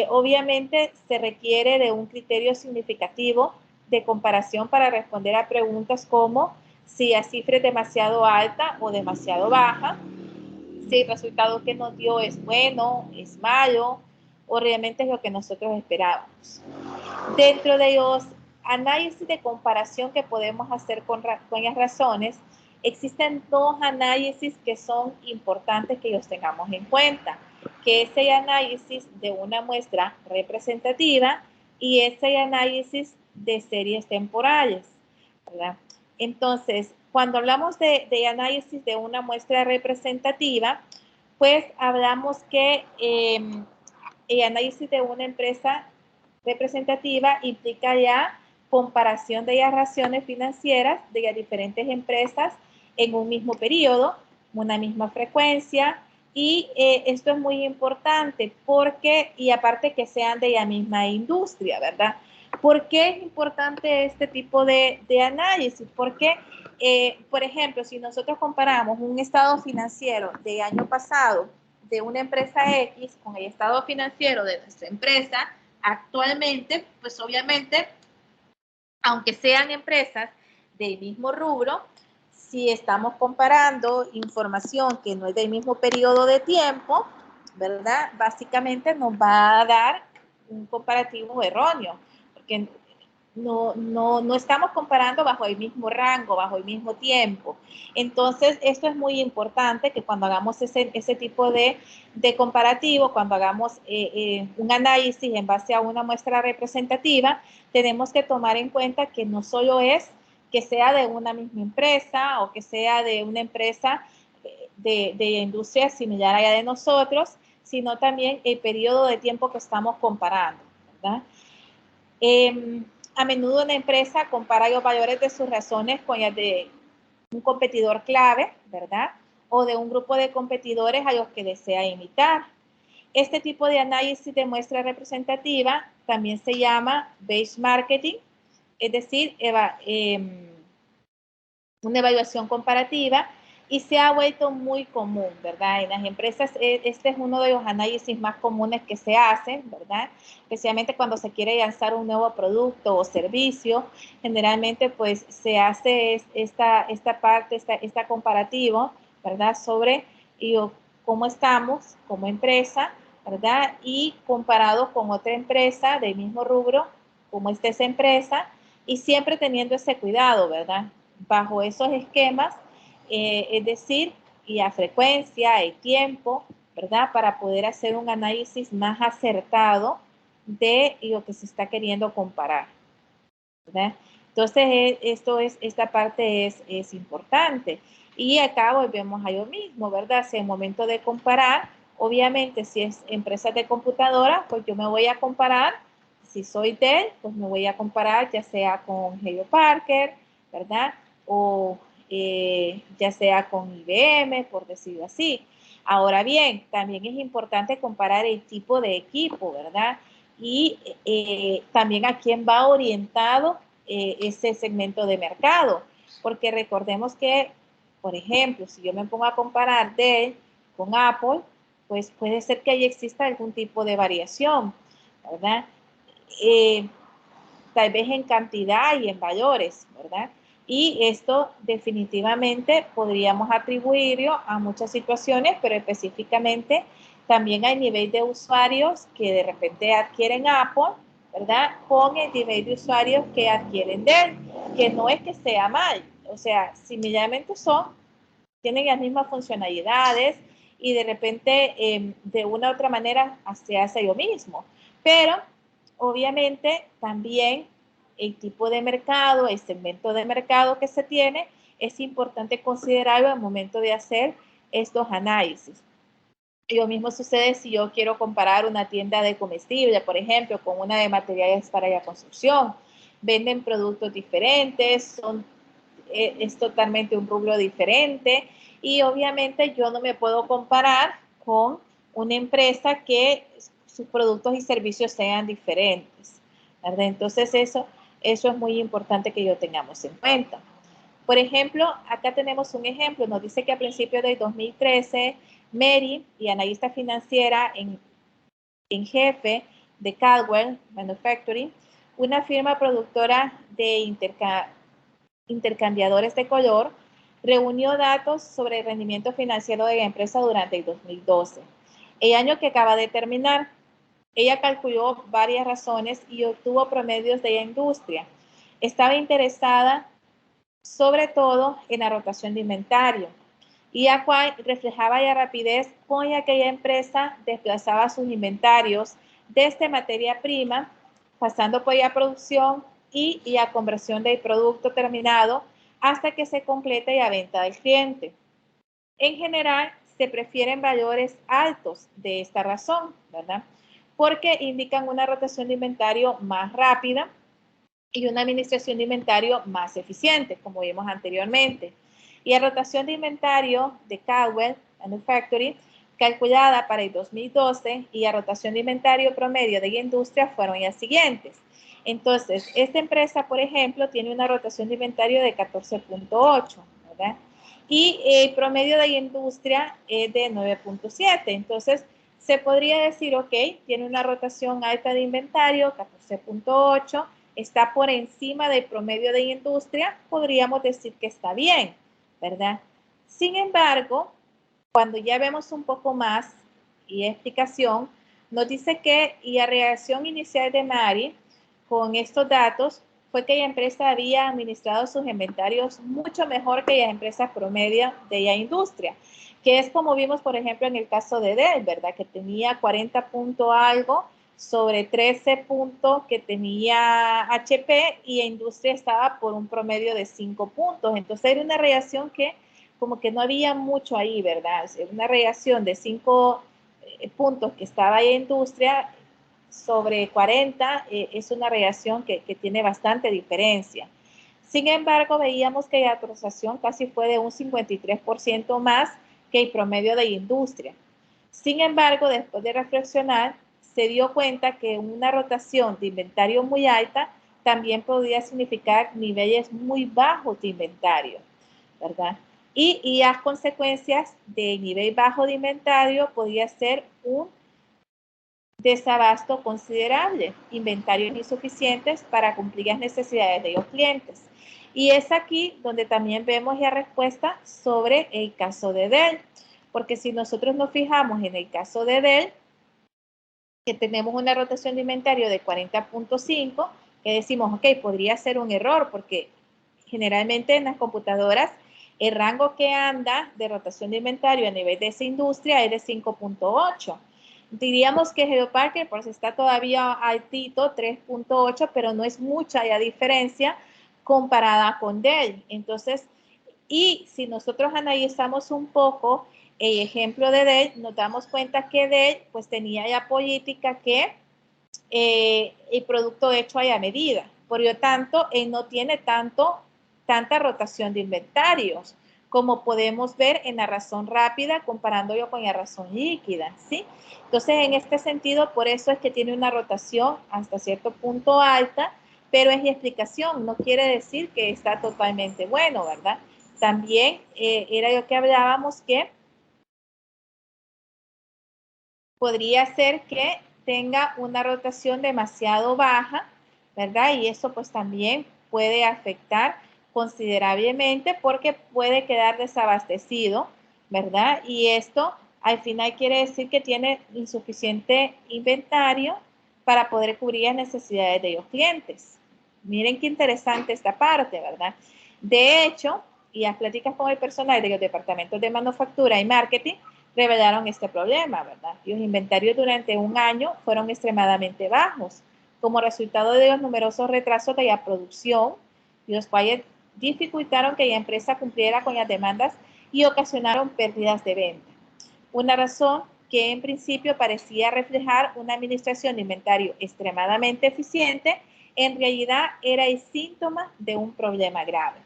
Obviamente se requiere de un criterio significativo de comparación para responder a preguntas como si la cifra es demasiado alta o demasiado baja, si el resultado que nos dio es bueno, es malo, o realmente es lo que nosotros esperábamos. Dentro de los análisis de comparación que podemos hacer con las razones, existen dos análisis que son importantes que los tengamos en cuenta, que es el análisis de una muestra representativa y es el análisis de series temporales, ¿verdad? Entonces, cuando hablamos de análisis de una muestra representativa, pues hablamos que el análisis de una empresa representativa implica ya comparación de las razones financieras de las diferentes empresas en un mismo periodo, una misma frecuencia, y esto es muy importante porque, y aparte que sean de la misma industria, ¿verdad? ¿Por qué es importante este tipo de análisis? Porque, por ejemplo, si nosotros comparamos un estado financiero del año pasado de una empresa X con el estado financiero de nuestra empresa actualmente, pues obviamente, aunque sean empresas del mismo rubro, si estamos comparando información que no es del mismo periodo de tiempo, ¿verdad? Básicamente nos va a dar un comparativo erróneo, porque no estamos comparando bajo el mismo rango, bajo el mismo tiempo. Entonces, esto es muy importante que cuando hagamos ese tipo de comparativo, cuando hagamos un análisis en base a una muestra representativa, tenemos que tomar en cuenta que no solo es que sea de una misma empresa o que sea de una empresa de industria similar a la de nosotros, sino también el periodo de tiempo que estamos comparando, ¿verdad? A menudo una empresa compara los valores de sus razones con las de un competidor clave, ¿verdad? O de un grupo de competidores a los que desea imitar. Este tipo de análisis de muestra representativa también se llama benchmarking, es decir, una evaluación comparativa, y se ha vuelto muy común, ¿verdad? En las empresas este es uno de los análisis más comunes que se hacen, ¿verdad? Especialmente cuando se quiere lanzar un nuevo producto o servicio, generalmente pues se hace esta comparativo, ¿verdad? Sobre cómo estamos como empresa, ¿verdad? Y comparado con otra empresa del mismo rubro, como esta es empresa, y siempre teniendo ese cuidado, ¿verdad? Bajo esos esquemas, es decir, y a frecuencia, el tiempo, ¿verdad? Para poder hacer un análisis más acertado de lo que se está queriendo comparar, ¿verdad? Entonces, esta parte es importante. Y acá volvemos a lo mismo, ¿verdad? Si es momento de comparar, obviamente, si es empresas de computadora, pues yo me voy a comparar. Si soy Dell, pues me voy a comparar ya sea con Hewlett Packard, ¿verdad? O ya sea con IBM, por decirlo así. Ahora bien, también es importante comparar el tipo de equipo, ¿verdad? Y también a quién va orientado ese segmento de mercado. Porque recordemos que, por ejemplo, si yo me pongo a comparar Dell con Apple, pues puede ser que ahí exista algún tipo de variación, ¿verdad? Tal vez en cantidad y en valores, ¿verdad? Y esto definitivamente podríamos atribuirlo a muchas situaciones, pero específicamente también hay nivel de usuarios que de repente adquieren Apple, ¿verdad? Con el nivel de usuarios que adquieren Dell, que no es que sea mal, o sea, similarmente tienen las mismas funcionalidades y de repente de una u otra manera se hace lo mismo. Pero obviamente también el tipo de mercado, el segmento de mercado que se tiene, es importante considerarlo al momento de hacer estos análisis. Y lo mismo sucede si yo quiero comparar una tienda de comestible, por ejemplo, con una de materiales para la construcción. Venden productos diferentes, es totalmente un rubro diferente y obviamente yo no me puedo comparar con una empresa que sus productos y servicios sean diferentes, ¿verdad? Entonces eso es muy importante que lo tengamos en cuenta. Por ejemplo, acá tenemos un ejemplo, nos dice que a principios del 2013, Mary, y analista financiera en jefe de Caldwell Manufacturing, una firma productora de intercambiadores de color, reunió datos sobre el rendimiento financiero de la empresa durante el 2012. El año que acaba de terminar, ella calculó varias razones y obtuvo promedios de la industria. Estaba interesada sobre todo en la rotación de inventario, y a cual reflejaba la rapidez con la que la empresa desplazaba sus inventarios desde materia prima, pasando por la producción y la conversión del producto terminado hasta que se complete la venta del cliente. En general, se prefieren valores altos de esta razón, ¿verdad? Porque indican una rotación de inventario más rápida y una administración de inventario más eficiente, como vimos anteriormente. Y la rotación de inventario de Caldwell Manufacturing, calculada para el 2012, y la rotación de inventario promedio de la industria fueron las siguientes. Entonces, esta empresa, por ejemplo, tiene una rotación de inventario de 14.8, ¿verdad? Y el promedio de la industria es de 9.7. Entonces, se podría decir, ok, tiene una rotación alta de inventario, 14.8, está por encima del promedio de industria, podríamos decir que está bien, ¿verdad? Sin embargo, cuando ya vemos un poco más y explicación, nos dice que la reacción inicial de Mary con estos datos fue que la empresa había administrado sus inventarios mucho mejor que las empresas promedio de la industria, que es como vimos, por ejemplo, en el caso de Dell, ¿verdad? Que tenía 40 punto algo sobre 13 puntos que tenía HP y la industria estaba por un promedio de 5 puntos. Entonces era una reacción que como que no había mucho ahí, ¿verdad? Era una reacción de 5 puntos que estaba ahí en industria sobre 40, es una reacción que tiene bastante diferencia. Sin embargo, veíamos que la actualización casi fue de un 53% más que el promedio de la industria. Sin embargo, después de reflexionar, se dio cuenta que una rotación de inventario muy alta también podría significar niveles muy bajos de inventario, ¿verdad? Y las consecuencias del nivel bajo de inventario podría ser un desabasto considerable, inventarios insuficientes para cumplir las necesidades de los clientes. Y es aquí donde también vemos la respuesta sobre el caso de Dell, porque si nosotros nos fijamos en el caso de Dell, que tenemos una rotación de inventario de 40.5, que decimos, ok, podría ser un error, porque generalmente en las computadoras el rango que anda de rotación de inventario a nivel de esa industria es de 5.8. Diríamos que Hewlett Packard pues está todavía altito, 3.8, pero no es mucha la diferencia comparada con Dell. Entonces, y si nosotros analizamos un poco el ejemplo de Dell, nos damos cuenta que Dell pues tenía la política que el producto hecho a la medida. Por lo tanto, él no tiene tanta tanta rotación de inventarios, como podemos ver en la razón rápida comparando yo con la razón líquida, ¿sí? Entonces, en este sentido, por eso es que tiene una rotación hasta cierto punto alta, pero es la explicación, no quiere decir que está totalmente bueno, ¿verdad? También era lo que hablábamos que podría ser que tenga una rotación demasiado baja, ¿verdad? Y eso pues también puede afectar considerablemente porque puede quedar desabastecido, ¿verdad? Y esto al final quiere decir que tiene insuficiente inventario para poder cubrir las necesidades de los clientes. Miren qué interesante esta parte, ¿verdad? De hecho, y las pláticas con el personal de los departamentos de manufactura y marketing revelaron este problema, ¿verdad? Los inventarios durante un año fueron extremadamente bajos, como resultado de los numerosos retrasos de la producción, los cuales dificultaron que la empresa cumpliera con las demandas y ocasionaron pérdidas de venta. Una razón que en principio parecía reflejar una administración de inventario extremadamente eficiente, en realidad era el síntoma de un problema grave.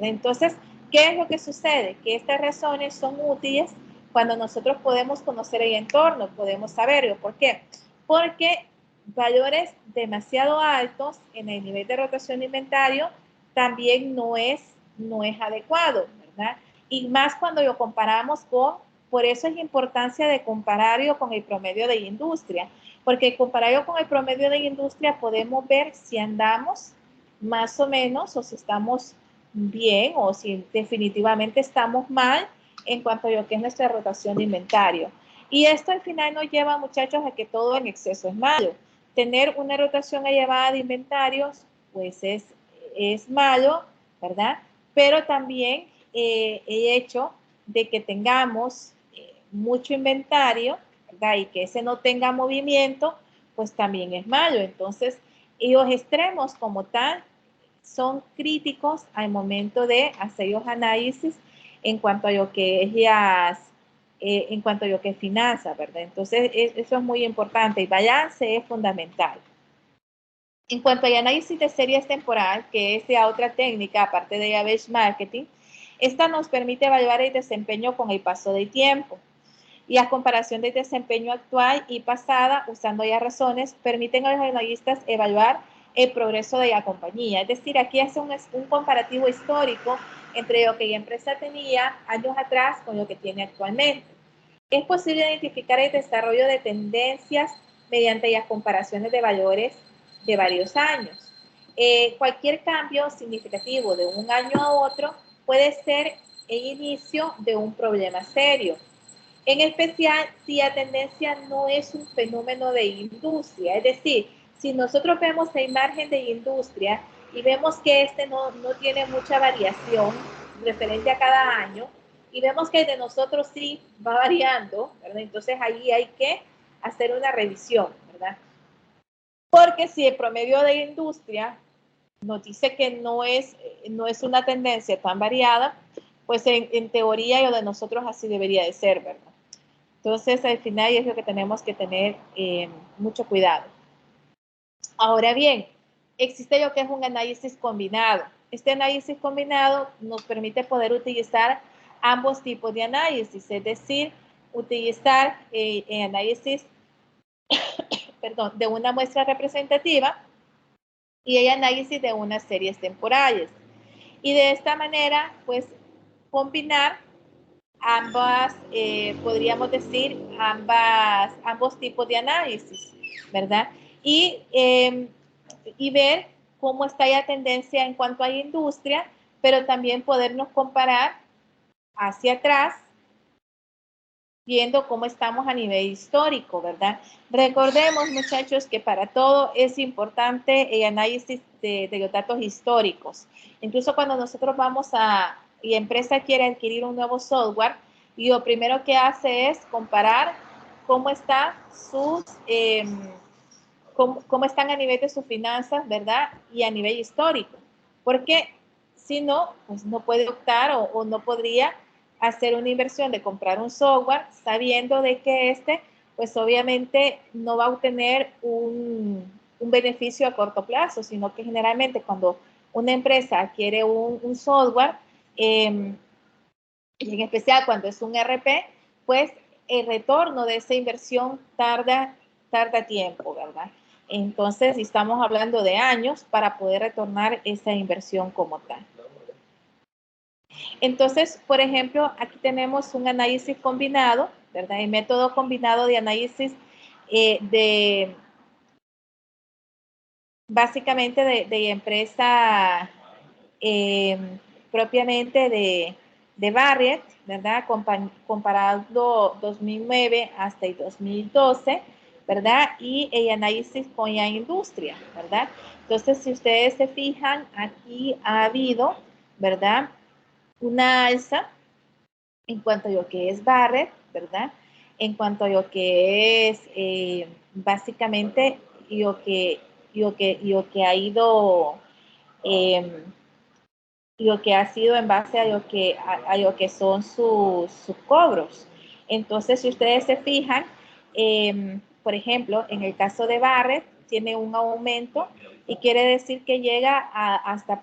Entonces, ¿qué es lo que sucede? Que estas razones son útiles cuando nosotros podemos conocer el entorno, podemos saberlo. ¿Por qué? Porque valores demasiado altos en el nivel de rotación de inventario también no es adecuado, ¿verdad? Y más cuando lo comparamos con, por eso es la importancia de compararlo con el promedio de la industria, porque compararlo con el promedio de la industria podemos ver si andamos más o menos o si estamos bien o si definitivamente estamos mal en cuanto a lo que es nuestra rotación de inventario. Y esto al final nos lleva, muchachos, a que todo en exceso es malo. Tener una rotación elevada de inventarios, pues es malo, ¿verdad? Pero también el hecho de que tengamos mucho inventario, ¿verdad? Y que ese no tenga movimiento, pues también es malo. Entonces, y los extremos como tal son críticos al momento de hacer los análisis en cuanto a lo que es en cuanto a lo que es finanzas, ¿verdad? Entonces, eso es muy importante. El balance es fundamental. En cuanto al análisis de series temporal, que es la otra técnica, aparte de la benchmarking, esta nos permite evaluar el desempeño con el paso del tiempo. Y la comparación del desempeño actual y pasada, usando ya razones, permiten a los analistas evaluar el progreso de la compañía. Es decir, aquí hace un comparativo histórico entre lo que la empresa tenía años atrás con lo que tiene actualmente. Es posible identificar el desarrollo de tendencias mediante las comparaciones de valores de varios años. Cualquier cambio significativo de un año a otro puede ser el inicio de un problema serio. En especial si la tendencia no es un fenómeno de industria, es decir, si nosotros vemos el margen de industria y vemos que este no tiene mucha variación referente a cada año y vemos que el de nosotros sí va variando, ¿verdad? Entonces ahí hay que hacer una revisión, ¿verdad? Porque si el promedio de industria nos dice que no es una tendencia tan variada, pues en teoría lo de nosotros así debería de ser, ¿verdad? Entonces, al final es lo que tenemos que tener mucho cuidado. Ahora bien, existe lo que es un análisis combinado. Este análisis combinado nos permite poder utilizar ambos tipos de análisis, es decir, utilizar el análisis de una muestra representativa y el análisis de unas series temporales. Y de esta manera, pues, combinar ambas, podríamos decir, ambos tipos de análisis, ¿verdad? Y ver cómo está la tendencia en cuanto a la industria, pero también podernos comparar hacia atrás, viendo cómo estamos a nivel histórico, ¿verdad? Recordemos, muchachos, que para todo es importante el análisis de los datos históricos. Incluso cuando nosotros vamos y la empresa quiere adquirir un nuevo software, y lo primero que hace es comparar cómo están cómo están a nivel de sus finanzas, ¿verdad? Y a nivel histórico. Porque si no, pues no puede optar o no podría hacer una inversión de comprar un software sabiendo de que pues obviamente no va a obtener un beneficio a corto plazo, sino que generalmente cuando una empresa adquiere un software, y en especial cuando es un ERP, pues el retorno de esa inversión tarda tiempo, ¿verdad? Entonces, estamos hablando de años para poder retornar esa inversión como tal. Entonces, por ejemplo, aquí tenemos un análisis combinado, ¿verdad? El método combinado de análisis básicamente de empresa propiamente de Barriett, ¿verdad? Comparando 2009 hasta el 2012, ¿verdad? Y el análisis con la industria, ¿verdad? Entonces, si ustedes se fijan, aquí ha habido, ¿verdad? Una alza en cuanto a lo que es Barriett, ¿verdad? En cuanto a lo que es básicamente lo que ha ido, lo que ha sido en base a lo que son sus cobros. Entonces, si ustedes se fijan, por ejemplo, en el caso de Barriett, tiene un aumento y quiere decir que llega hasta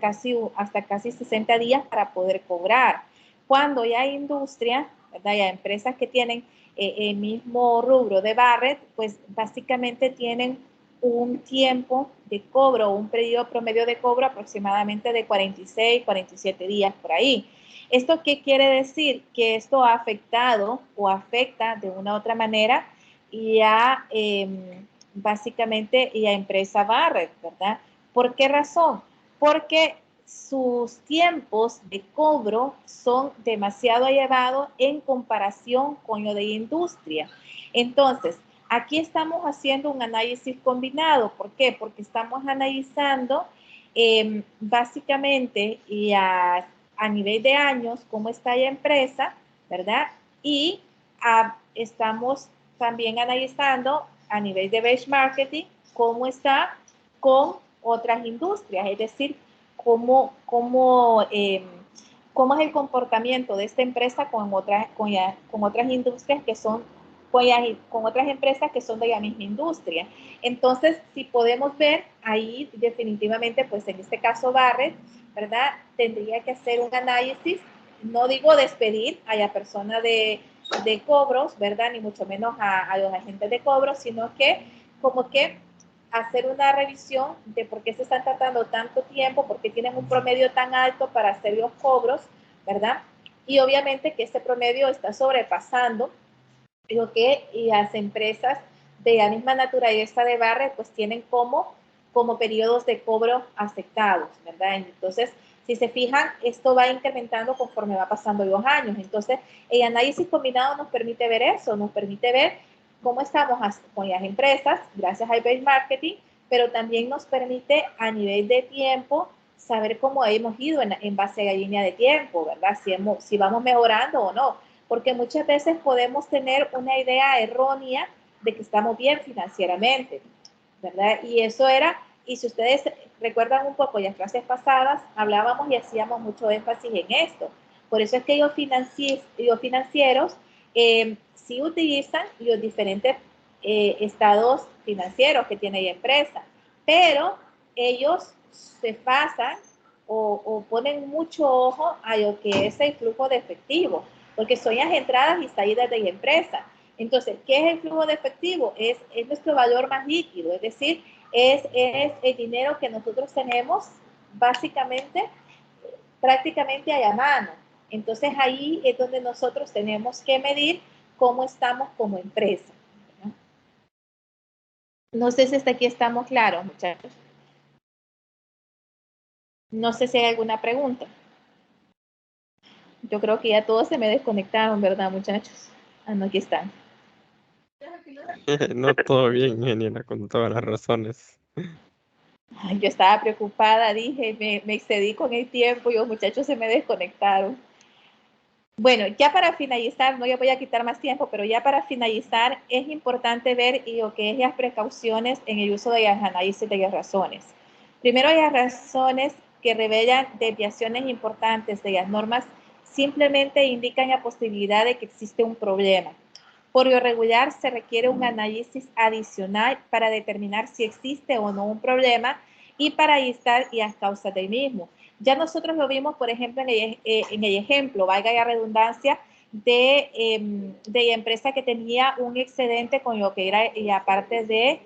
casi 60 días para poder cobrar. Cuando ya hay industria, ¿verdad? Ya empresas que tienen el mismo rubro de Barriett, pues básicamente tienen un tiempo de cobro, un periodo promedio de cobro aproximadamente de 46, 47 días por ahí. ¿Esto qué quiere decir? Que esto ha afectado o afecta de una u otra manera y a básicamente y a empresa Barriett, ¿verdad? ¿Por qué razón? Porque sus tiempos de cobro son demasiado elevados en comparación con lo de industria. Entonces, aquí estamos haciendo un análisis combinado. ¿Por qué? Porque estamos analizando básicamente y a nivel de años cómo está la empresa, ¿verdad? Y estamos también analizando a nivel de benchmarking cómo está con otras industrias, es decir, cómo es el comportamiento de esta empresa con otras industrias que son, con otras empresas que son de la misma industria. Entonces, si podemos ver ahí definitivamente, pues en este caso Barriett, ¿verdad? Tendría que hacer un análisis, no digo despedir a la persona de cobros, ¿verdad? Ni mucho menos a los agentes de cobros, sino que como que hacer una revisión de por qué se están tratando tanto tiempo, por qué tienen un promedio tan alto para hacer los cobros, ¿verdad? Y obviamente que este promedio está sobrepasando lo que las empresas de la misma naturaleza de Barriett pues tienen como periodos de cobro aceptados, ¿verdad? Entonces, si se fijan, esto va incrementando conforme va pasando los años. Entonces, el análisis combinado nos permite ver eso, nos permite ver cómo estamos con las empresas, gracias al benchmarking, pero también nos permite a nivel de tiempo saber cómo hemos ido en base a la línea de tiempo, ¿verdad? Si vamos mejorando o no, porque muchas veces podemos tener una idea errónea de que estamos bien financieramente, ¿verdad? Y eso era, y si ustedes recuerdan un poco las clases pasadas, hablábamos y hacíamos mucho énfasis en esto. Por eso es que los financieros sí utilizan los diferentes estados financieros que tiene la empresa, pero ellos se pasan o ponen mucho ojo a lo que es el flujo de efectivo, porque son las entradas y salidas de la empresa. Entonces, ¿qué es el flujo de efectivo? Es nuestro valor más líquido, es decir, es el dinero que nosotros tenemos básicamente, prácticamente a la mano. Entonces, ahí es donde nosotros tenemos que medir cómo estamos como empresa. No sé si hasta aquí estamos claros, muchachos. No sé si hay alguna pregunta. Yo creo que ya todos se me desconectaron, ¿verdad, muchachos? Ah, no, aquí están. No, todo bien, ingeniera, con todas las razones. Ay, yo estaba preocupada, dije, me excedí con el tiempo y los muchachos se me desconectaron. Bueno, ya para finalizar, no ya voy a quitar más tiempo, pero ya para finalizar, es importante ver lo que es las precauciones en el uso de las análisis de las razones. Primero, las razones que revelan desviaciones importantes de las normas simplemente indican la posibilidad de que existe un problema. Por lo regular, se requiere un análisis adicional para determinar si existe o no un problema y para ahí estar y a causa del mismo. Ya nosotros lo vimos, por ejemplo, en el ejemplo, valga la redundancia, de empresa que tenía un excedente con lo que era la parte de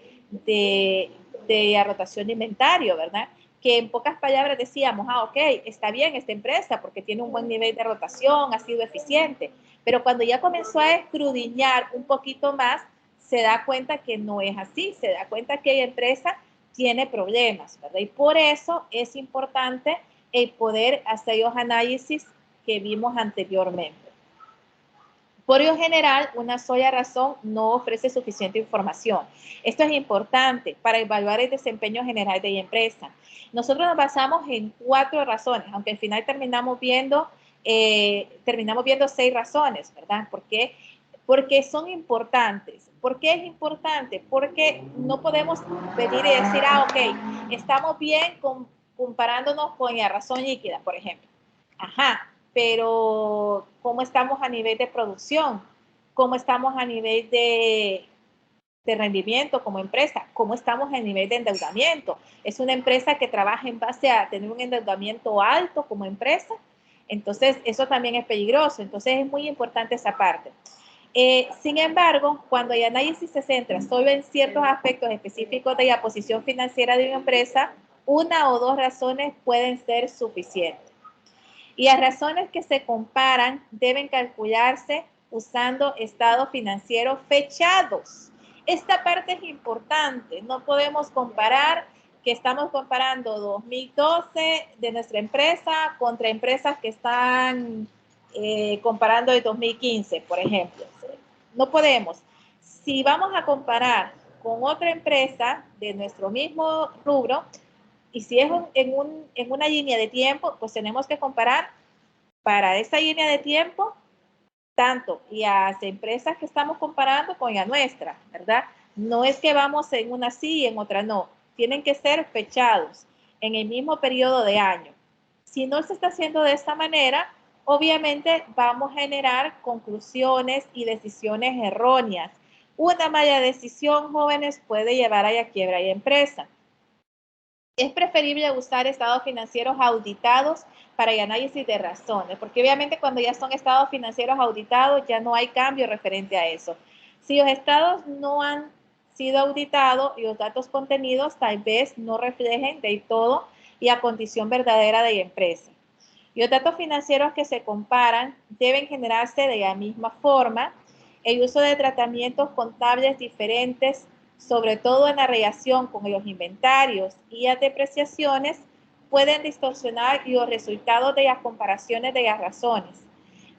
rotación de inventario, ¿verdad? Que en pocas palabras decíamos, ok, está bien esta empresa porque tiene un buen nivel de rotación, ha sido eficiente, pero cuando ya comenzó a escudriñar un poquito más, se da cuenta que no es así, se da cuenta que la empresa tiene problemas, ¿verdad? Y por eso es importante el poder hacer los análisis que vimos anteriormente. Por lo general, una sola razón no ofrece suficiente información. Esto es importante para evaluar el desempeño general de la empresa. Nosotros nos basamos en 4 razones, aunque al final terminamos viendo 6 razones, ¿verdad? Porque son importantes. ¿Por qué es importante? Porque no podemos venir y decir, ok, estamos bien comparándonos con la razón líquida, por ejemplo. Ajá, pero ¿cómo estamos a nivel de producción? ¿Cómo estamos a nivel de rendimiento como empresa? ¿Cómo estamos a nivel de endeudamiento? ¿Es una empresa que trabaja en base a tener un endeudamiento alto como empresa? Entonces, eso también es peligroso. Entonces, es muy importante esa parte. Sin embargo, cuando el análisis se centra solo en ciertos aspectos específicos de la posición financiera de una empresa, 1 o 2 razones pueden ser suficientes. Y las razones que se comparan deben calcularse usando estados financieros fechados. Esta parte es importante. No podemos comparar que estamos comparando 2012 de nuestra empresa contra empresas que están comparando el 2015, por ejemplo. No podemos. Si vamos a comparar con otra empresa de nuestro mismo rubro, y si es en una línea de tiempo, pues tenemos que comparar para esa línea de tiempo tanto las empresas que estamos comparando con la nuestra, ¿verdad? No es que vamos en una sí y en otra no. Tienen que ser fechados en el mismo periodo de año. Si no se está haciendo de esta manera, obviamente vamos a generar conclusiones y decisiones erróneas. Una mala decisión, jóvenes, puede llevar a la quiebra de empresa. Es preferible usar estados financieros auditados para el análisis de razones, porque obviamente cuando ya son estados financieros auditados ya no hay cambio referente a eso. Si los estados no han sido auditados y los datos contenidos tal vez no reflejen del todo la condición verdadera de la empresa. Y los datos financieros que se comparan deben generarse de la misma forma. El uso de tratamientos contables diferentes, sobre todo en la relación con los inventarios y las depreciaciones, pueden distorsionar los resultados de las comparaciones de las razones,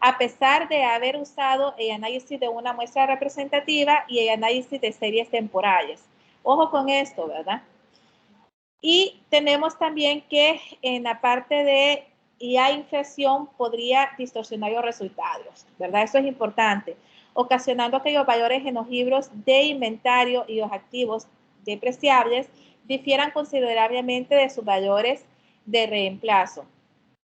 a pesar de haber usado el análisis de una muestra representativa y el análisis de series temporales. Ojo con esto, ¿verdad? Y tenemos también que en la parte de la inflación podría distorsionar los resultados, ¿verdad? Eso es importante, ocasionando que los valores en los libros de inventario y los activos depreciables difieran considerablemente de sus valores de reemplazo.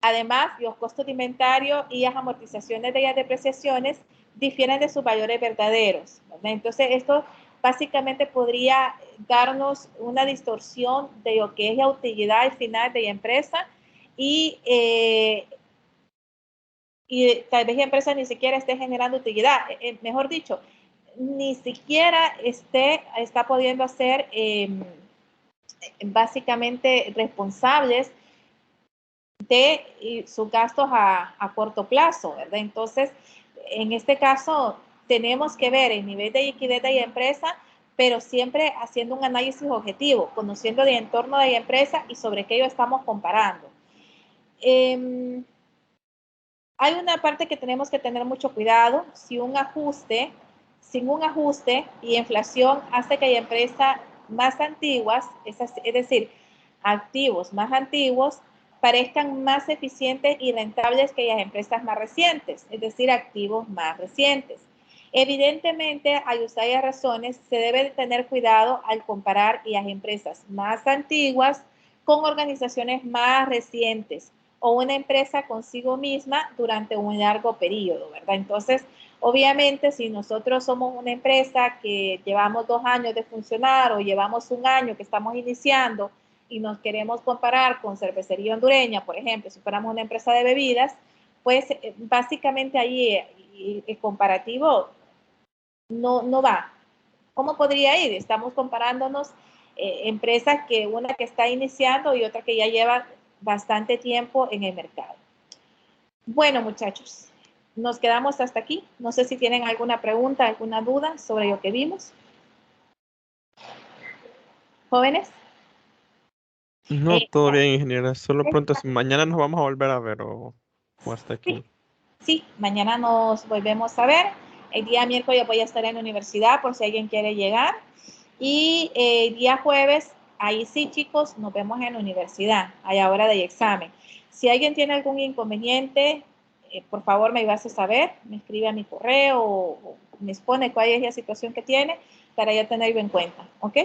Además, los costos de inventario y las amortizaciones de las depreciaciones difieren de sus valores verdaderos, ¿verdad? Entonces, esto básicamente podría darnos una distorsión de lo que es la utilidad al final de la empresa y tal vez la empresa ni siquiera esté generando utilidad. Mejor dicho, ni siquiera está pudiendo hacer básicamente responsables de sus gastos a corto plazo, ¿verdad? Entonces, en este caso, tenemos que ver el nivel de liquidez de la empresa, pero siempre haciendo un análisis objetivo, conociendo el entorno de la empresa y sobre qué lo estamos comparando. Hay una parte que tenemos que tener mucho cuidado. Sin un ajuste y inflación hace que la empresa más antiguas, es decir, activos más antiguos, parezcan más eficientes y rentables que las empresas más recientes, es decir, activos más recientes. Evidentemente, al usar las razones, se debe tener cuidado al comparar las empresas más antiguas con organizaciones más recientes o una empresa consigo misma durante un largo periodo, ¿verdad? Entonces, obviamente, si nosotros somos una empresa que llevamos 2 años de funcionar o llevamos 1 año que estamos iniciando y nos queremos comparar con Cervecería Hondureña, por ejemplo, si fuéramos una empresa de bebidas, pues básicamente ahí el comparativo no va. ¿Cómo podría ir? Estamos comparándonos empresas que una que está iniciando y otra que ya lleva bastante tiempo en el mercado. Bueno, muchachos, nos quedamos hasta aquí. No sé si tienen alguna pregunta, alguna duda sobre lo que vimos. ¿Jóvenes? No, todo bien, ingeniera. Solo pronto, si mañana nos vamos a volver a ver o hasta aquí. Sí, mañana nos volvemos a ver. El día miércoles voy a estar en la universidad por si alguien quiere llegar. Y el día jueves, ahí sí, chicos, nos vemos en la universidad, a la hora del examen. Si alguien tiene algún inconveniente, por favor me vas a saber, me escribe a mi correo o me expone cuál es la situación que tiene para ya tenerlo en cuenta, ¿ok?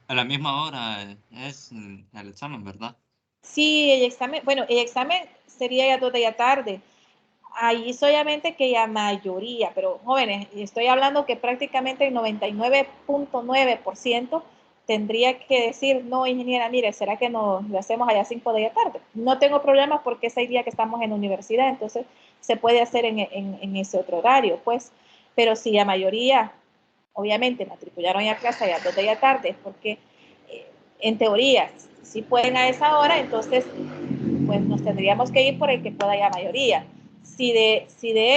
A la misma hora es el examen, ¿verdad? Sí, el examen, bueno, el examen sería ya 2 de la tarde. Ahí solamente que la mayoría, pero jóvenes, estoy hablando que prácticamente el 99.9% tendría que decir, no, ingeniera, mire, ¿será que lo hacemos a las 5 de la tarde? No tengo problemas porque es el día que estamos en la universidad, entonces se puede hacer en ese otro horario, pues. Pero si la mayoría, obviamente, matricularon a clase a las 2 de la tarde, porque en teoría, si pueden a esa hora, entonces, pues nos tendríamos que ir por el que pueda la mayoría. Si de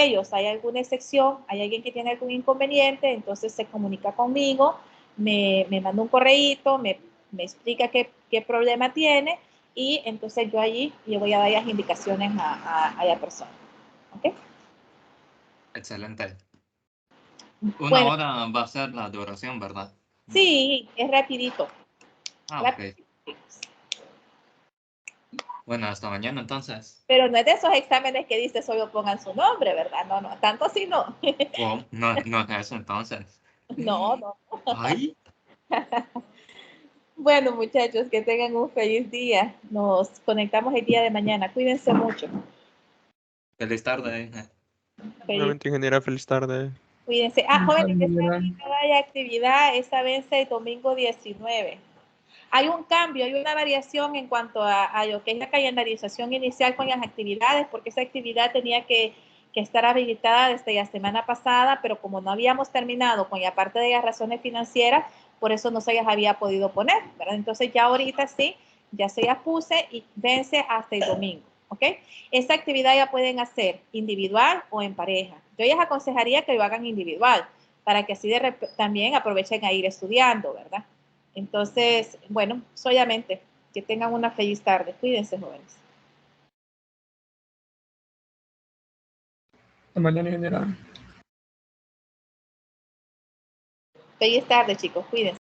ellos hay alguna excepción, hay alguien que tiene algún inconveniente, entonces se comunica conmigo, me manda un correíto, me explica qué problema tiene y entonces yo allí le voy a dar las indicaciones a la persona. ¿Ok? Excelente. Una Bueno, hora va a ser la duración, ¿verdad? sí, es rapidito. Ah, ok. Rapidito. Bueno, hasta mañana entonces. Pero no es de esos exámenes que dice solo pongan su nombre, ¿verdad? No, no, tanto así no. Oh, no es eso entonces. No, no. Ay, Bueno, muchachos, que tengan un feliz día. Nos conectamos el día de mañana. Cuídense mucho. feliz tarde. Feliz, Nuevamente, ingeniera, feliz tarde. cuídense. Ah, jóvenes, esta hay actividad, esa vence el domingo 19. Hay un cambio, hay una variación en cuanto a lo que es la calendarización inicial con las actividades, porque esa actividad tenía que estar habilitada desde la semana pasada, pero como no habíamos terminado con la parte de las razones financieras, por eso no se las había podido poner, ¿verdad? Entonces ya ahorita sí, ya se las puse y vence hasta el domingo, ¿ok? Esta actividad ya pueden hacer individual o en pareja. Yo les aconsejaría que lo hagan individual, para que así también aprovechen a ir estudiando, ¿verdad? Entonces, bueno, solamente que tengan una feliz tarde. Cuídense, jóvenes. Hasta mañana, ingeniera. Feliz tarde, chicos. Cuídense.